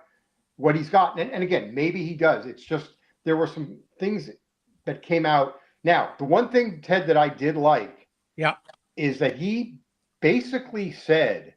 he's got. And again, maybe he does. It's just, there were some things that came out. Now, the one thing, Ted, that I did like is that he basically said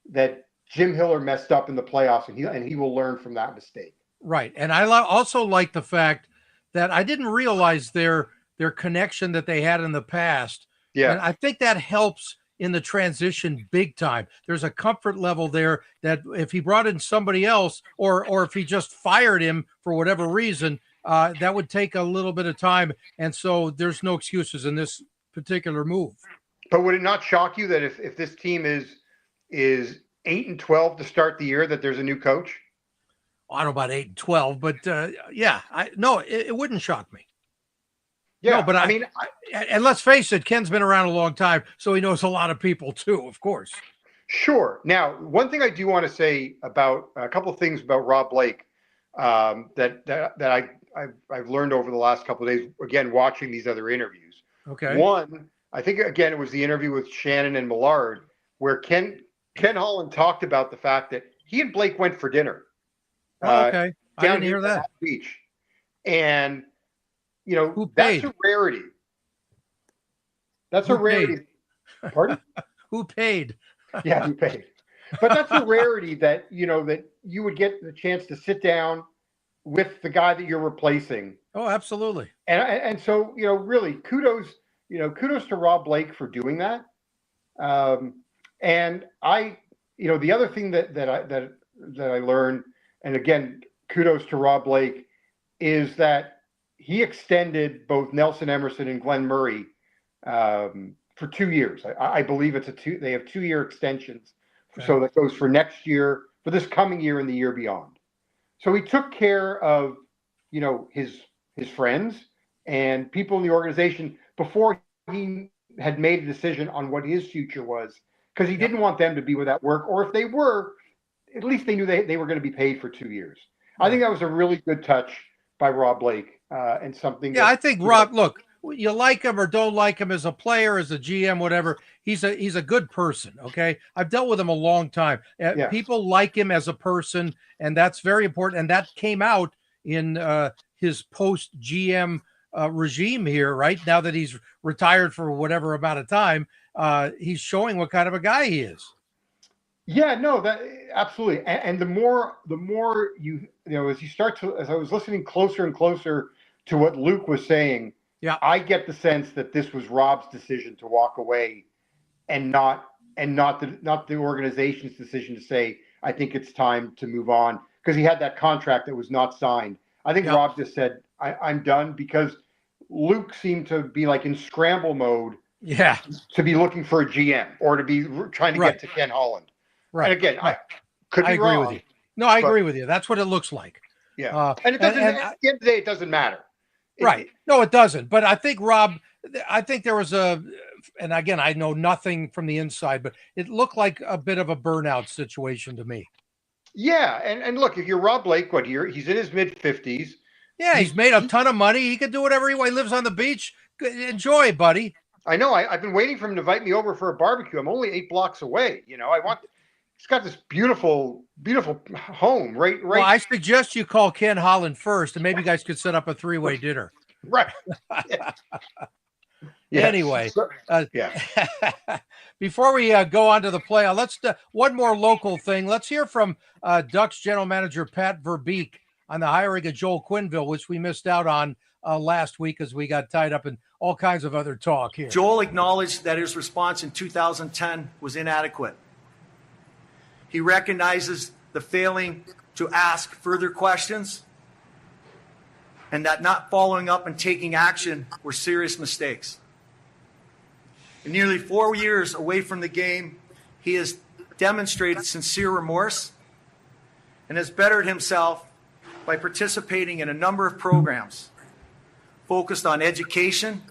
that Jim Hiller messed up in the playoffs, and he will learn from that mistake. Right. And I also like the fact that I didn't realize their connection that they had in the past. Yeah. And I think that helps in the transition big time. There's a comfort level there that if he brought in somebody else, or if he just fired him for whatever reason, that would take a little bit of time. And so there's no excuses in this particular move. But would it not shock you that if this team is 8-12 to start the year, that there's a new coach? I don't know about 8-12, but it wouldn't shock me. Yeah, no, but I mean, and let's face it, Ken's been around a long time, so he knows a lot of people too, of course. Sure. Now, one thing I do want to say about a couple of things about Rob Blake that I've learned over the last couple of days, again, watching these other interviews. Okay. One, I think, again, it was the interview with Shannon and Millard, where Ken Holland talked about the fact that he and Blake went for dinner. Okay. I didn't hear that. Beach. And, who paid? That's a rarity. That's a rarity. Pardon? Who paid? Yeah, who paid? But that's a rarity that, that you would get the chance to sit down with the guy that you're replacing. Oh, absolutely. And so, really kudos to Rob Blake for doing that. And I, the other thing that I learned and again, kudos to Rob Blake, is that he extended both Nelson Emerson and Glenn Murray for 2 years. I believe they have 2-year extensions. Okay. So that goes for next year, for this coming year and the year beyond. So he took care of, his friends and people in the organization before he had made a decision on what his future was, because he didn't want them to be without work, or if they were, at least they knew they were going to be paid for 2 years. I think that was a really good touch by Rob Blake, and something. Yeah, I think Rob. Look, you like him or don't like him as a player, as a GM, whatever. He's a good person. Okay, I've dealt with him a long time. People like him as a person, and that's very important. And that came out in his post GM regime here. Right now that he's retired for whatever amount of time, he's showing what kind of a guy he is. Yeah, no, that absolutely. And the more as I was listening closer and closer to what Luke was saying, I get the sense that this was Rob's decision to walk away, and not the organization's decision to say, I think it's time to move on, because he had that contract that was not signed. I think Rob just said, I'm done, because Luke seemed to be like in scramble mode. Yeah. To be looking for a GM or to be trying to get to Ken Holland. Right. And again, I agree with you. No, I agree with you. That's what it looks like. Yeah. And it doesn't, at the end of the day, it doesn't matter. Right. No, it doesn't. But I think, Rob, there was and again, I know nothing from the inside, but it looked like a bit of a burnout situation to me. Yeah. And look, if you're Rob Blake, he's in his mid-50s. Yeah, he's made a ton of money. He can do whatever he wants. He lives on the beach. Enjoy, buddy. I know. I've been waiting for him to invite me over for a barbecue. I'm only 8 blocks away. He's got this beautiful, beautiful home, right? Well, I suggest you call Ken Holland first, and maybe you guys could set up a 3-way dinner. Right. Yeah. Anyway, before we go on to the play, let's one more local thing. Let's hear from Ducks general manager Pat Verbeek on the hiring of Joel Quenneville, which we missed out on last week as we got tied up in all kinds of other talk here. Joel acknowledged that his response in 2010 was inadequate. He recognizes the failing to ask further questions and that not following up and taking action were serious mistakes. In nearly 4 years away from the game, he has demonstrated sincere remorse and has bettered himself by participating in a number of programs focused on education,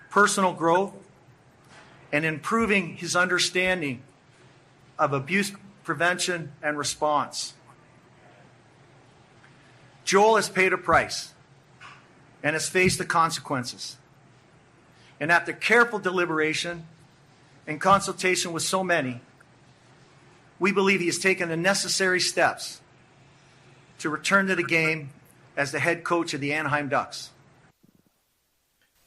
personal growth, and improving his understanding of abuse prevention and response. Joel has paid a price and has faced the consequences. And after careful deliberation and consultation with so many, we believe he has taken the necessary steps to return to the game as the head coach of the Anaheim Ducks.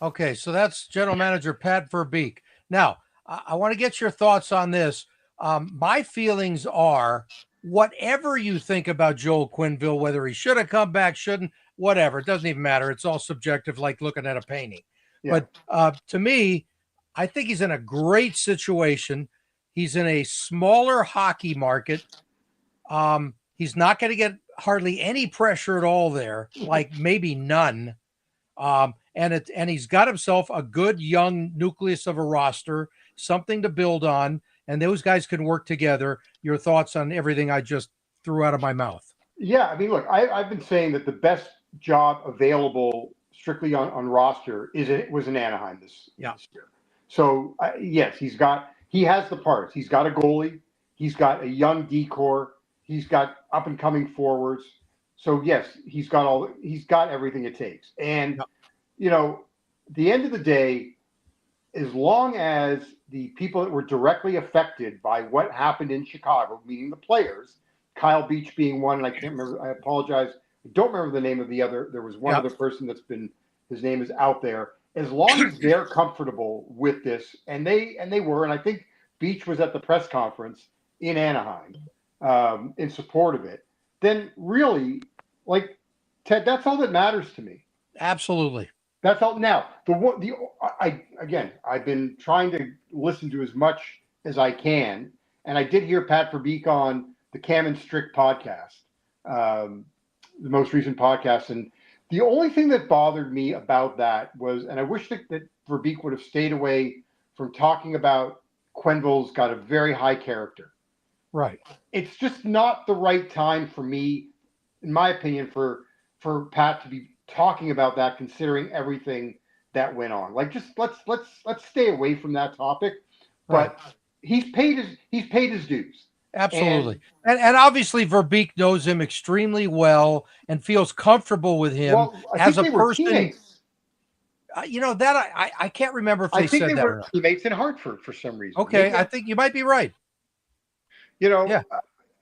Okay, so that's general manager Pat Verbeek. Now, I want to get your thoughts on this. My feelings are, whatever you think about Joel Quenneville, whether he should have come back, shouldn't, whatever, it doesn't even matter. It's all subjective, like looking at a painting. Yeah. But to me, I think he's in a great situation. He's in a smaller hockey market. He's not going to get hardly any pressure at all there, like maybe none. And he's got himself a good young nucleus of a roster, something to build on, and those guys can work together. Your thoughts on everything I just threw out of my mouth? Yeah, I mean, look, I've been saying that the best job available strictly on roster was in Anaheim this year. So yes, he has the parts. He's got a goalie. He's got a young decor. He's got up and coming forwards. So yes, he's got everything it takes. And the end of the day, as long as the people that were directly affected by what happened in Chicago, meaning the players, Kyle Beach being one, and I can't remember, I apologize, I don't remember the name of the other. There was one other person his name is out there. As long as they're comfortable with this, and they were, and I think Beach was at the press conference in Anaheim in support of it, then really, like, Ted, that's all that matters to me. Absolutely. That's all. Now, I've been trying to listen to as much as I can, and I did hear Pat Verbeek on the Cam and Strick podcast, the most recent podcast. And the only thing that bothered me about that was, and I wish that Verbeek would have stayed away from talking about Quenneville's got a very high character. Right. It's just not the right time for me, in my opinion, for Pat to be talking about that, considering everything that went on. Like, just let's stay away from that topic. But Right. he's paid his dues. Absolutely. And obviously Verbeek knows him extremely well and feels comfortable with him as a person. You know, that I can't remember if they said that or not. Teammates in Hartford for some reason. Okay, Maybe I think you might be right. You know, yeah,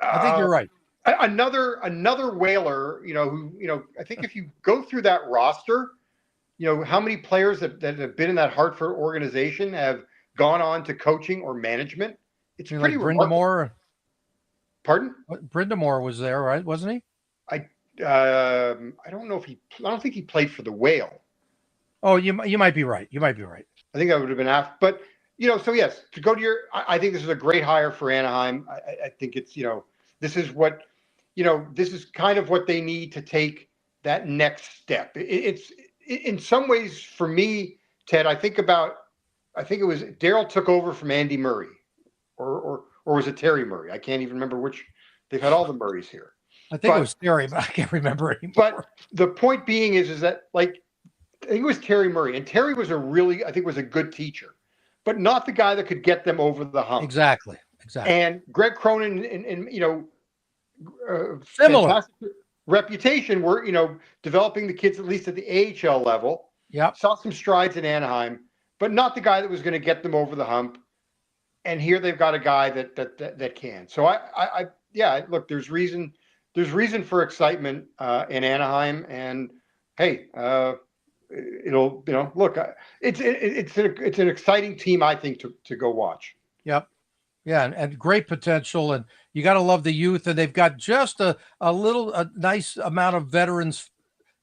I think you're right. Another Whaler, who, I think if you go through that roster, how many players that have been in that Hartford organization have gone on to coaching or management? It's pretty like Brindamore. Pardon? Brindamore was there, right? Wasn't he? I don't know I don't think he played for the Whale. Oh, you might be right. You might be right. I think I would have been asked, but so yes, to go to I think this is a great hire for Anaheim. I think it's, this is what, this is kind of what they need to take that next step. It's in some ways for me, Ted, I think it was Daryl took over from Andy Murray or was it Terry Murray? I can't even remember which. They've had all the Murrays here. I think it was Terry, but I can't remember anymore. But the point being is that, like, I think it was Terry Murray, and Terry was was a good teacher, but not the guy that could get them over the hump. Exactly. And Greg Cronin and similar reputation were, developing the kids at least at the AHL level. Yeah. Saw some strides in Anaheim, but not the guy that was going to get them over the hump. And here they've got a guy that can. So look, there's reason for excitement in Anaheim, and hey, it'll look, it's an exciting team, I think, to go watch. Yep. Yeah, and great potential, and you got to love the youth, and they've got just a nice amount of veterans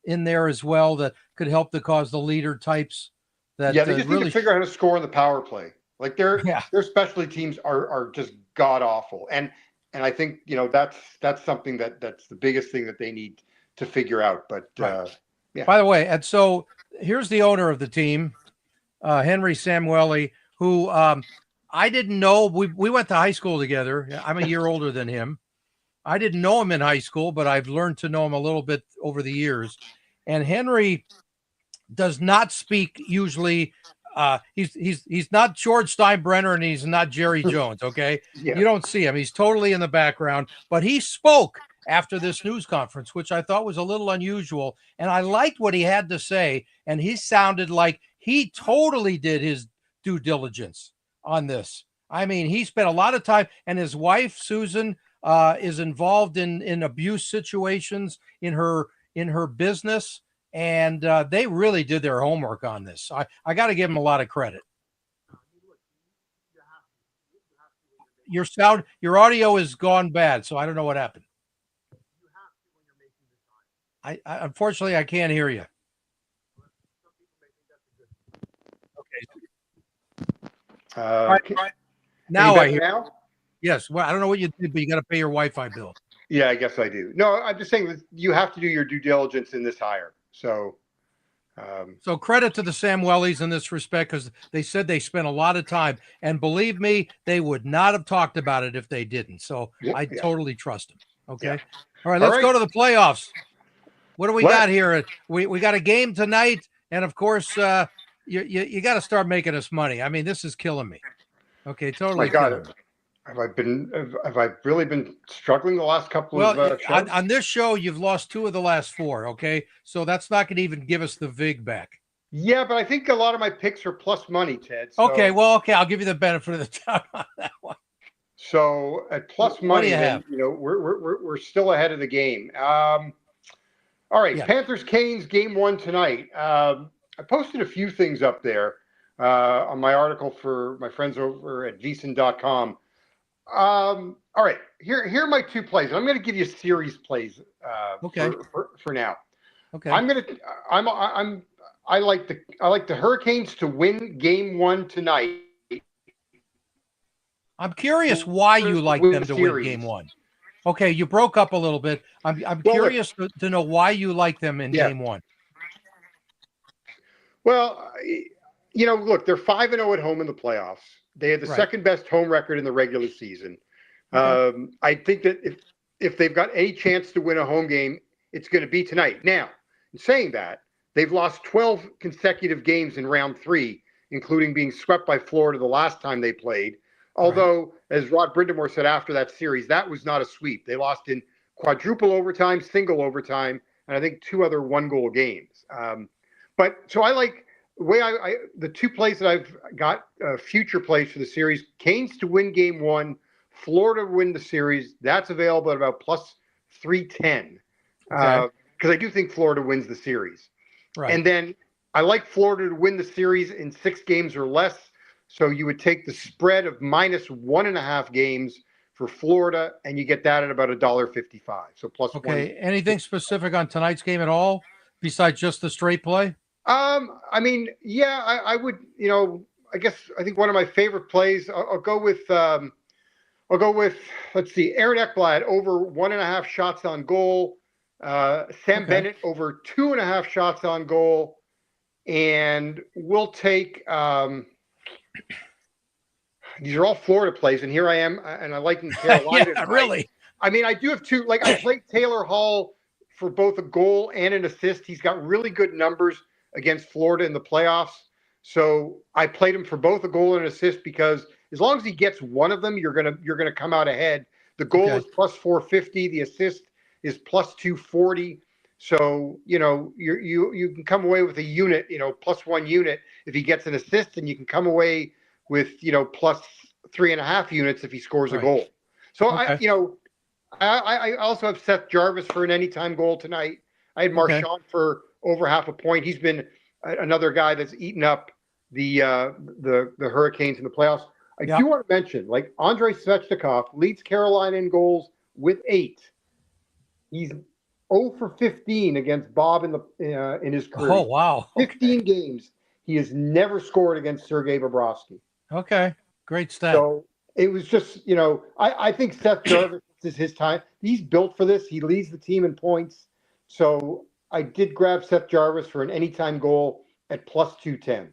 in there as well that could help to cause the leader types. That they just need to figure out how to score in the power play. Like their specialty teams are just god awful, and I think that's something that's the biggest thing that they need to figure out. But yeah. By the way, and so here's the owner of the team, Henry Samueli, who I didn't know. We went to high school together. I'm a year older than him. I didn't know him in high school, but I've learned to know him a little bit over the years. And Henry does not speak usually. He's not George Steinbrenner and he's not Jerry Jones. Okay. Yeah. You don't see him. He's totally in the background, but he spoke after this news conference, which I thought was a little unusual. And I liked what he had to say. And he sounded like he totally did his due diligence on this. I mean, he spent a lot of time, and his wife, Susan, is involved in abuse situations in her business. And they really did their homework on this. I got to give them a lot of credit. Your audio has gone bad, so I don't know what happened. I unfortunately I can't hear you. Okay. Now I hear. Now? Yes. Well, I don't know what you did, but you got to pay your Wi-Fi bill. Yeah, I guess I do. No, I'm just saying that you have to do your due diligence in this hire. So credit to the Samuelis in this respect, because they said they spent a lot of time, and believe me, they would not have talked about it if they didn't. So I totally trust them. Okay. Yeah. All right, let's go to the playoffs. What do we got here? We got a game tonight, and of course, you got to start making us money. I mean, this is killing me. Okay, totally. Killing me. Have I really been struggling the last couple of shows? On this show, you've lost 2 of the last 4, okay? So that's not going to even give us the VIG back. Yeah, but I think a lot of my picks are plus money, Ted. So, okay, I'll give you the benefit of the doubt on that one. So at plus money, then, we're still ahead of the game. All right, Panthers-Canes game 1 tonight. I posted a few things up there on my article for my friends over at vsin.com. All right, here are my 2 plays. I'm going to give you series plays for now. Okay. I like the Hurricanes to win game 1 tonight. I'm curious why you like them to win game 1. Okay, you broke up a little bit. I'm curious to know why you like them in game one. Well, look, they're 5-0 at home in the playoffs. They had the second best home record in the regular season. Okay. I think that if they've got any chance to win a home game, it's going to be tonight. Now, in saying that, they've lost 12 consecutive games in round 3, including being swept by Florida the last time they played. Although, as Rod Brindamore said after that series, that was not a sweep. They lost in quadruple overtime, single overtime, and I think 2 other 1-goal games. But so I like the way the 2 plays that I've got future plays for the series: Canes to win game 1, Florida to win the series. That's available at about plus 310 because I do think Florida wins the series. Right. And then I like Florida to win the series in 6 games or less. So you would take the spread of minus 1.5 games for Florida, and you get that at about $1.55. So plus. Okay. Anything specific on tonight's game at all besides just the straight play? I mean, yeah, I would. I think one of my favorite plays. I'll go with. Let's see, Aaron Ekblad over 1.5 shots on goal. Sam Bennett over 2.5 shots on goal, and we'll take. These are all Florida plays, and here I am, and I like Carolina. Yeah, really. I mean, I do have 2. Like, I played Taylor Hall for both a goal and an assist. He's got really good numbers against Florida in the playoffs. So I played him for both a goal and an assist because as long as he gets one of them, you're gonna come out ahead. The goal is plus 450. The assist is plus 240. So you can come away with a unit, plus 1 unit if he gets an assist, and you can come away with plus 3.5 units if he scores a goal. So I also have Seth Jarvis for an anytime goal tonight. I had Marchand for over half a point. He's been another guy that's eaten up the Hurricanes in the playoffs. I do want to mention, like, Andrei Svechnikov leads Carolina in goals with 8. He's 0 for 15 against Bob in his career. Oh, wow. 15 games. He has never scored against Sergei Bobrovsky. Okay, great stat. So it was just, I think Seth Jarvis is his time. He's built for this. He leads the team in points. So I did grab Seth Jarvis for an anytime goal at plus 210.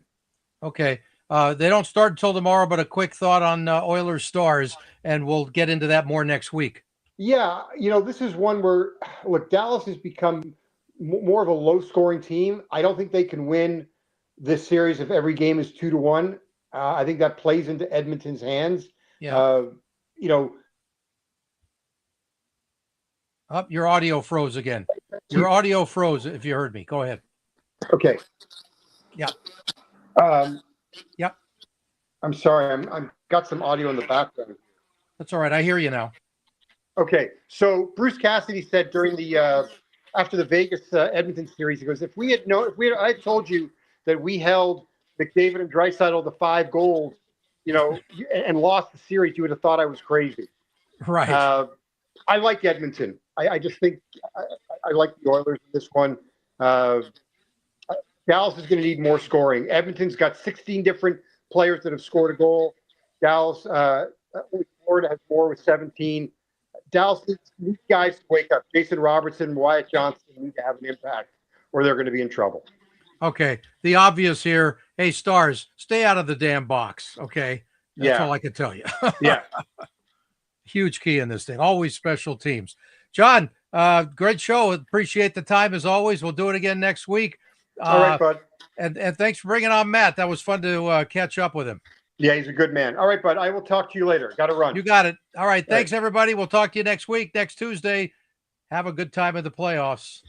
Okay. They don't start until tomorrow, but a quick thought on Oilers Stars, and we'll get into that more next week. Yeah, this is one where, look, Dallas has become more of a low-scoring team. I don't think they can win this series if every game is 2-1. I think that plays into Edmonton's hands. Yeah. Your audio froze again. Your audio froze. If you heard me, go ahead. Okay. Yeah. Yep. I'm sorry. I'm got some audio in the background. That's all right. I hear you now. Okay. So Bruce Cassidy said during the after the Vegas Edmonton series, he goes, if I had told you that we held McDavid and Draisaitl to 5 goals, and lost the series, you would have thought I was crazy. Right. I like Edmonton. I just think I like the Oilers in this one. Dallas is going to need more scoring. Edmonton's got 16 different players that have scored a goal. Dallas, Florida has more with 17. Dallas needs guys to wake up. Jason Robertson, Wyatt Johnson need to have an impact, or they're going to be in trouble. Okay. The obvious here, hey, Stars, stay out of the damn box, okay? That's all I can tell you. Yeah. Huge key in this thing. Always special teams. John, great show. Appreciate the time as always. We'll do it again next week. All right, bud. And thanks for bringing on Matt. That was fun to catch up with him. Yeah, he's a good man. All right, bud. I will talk to you later. Got to run. You got it. All right. Thanks, everybody. We'll talk to you next week, next Tuesday. Have a good time at the playoffs.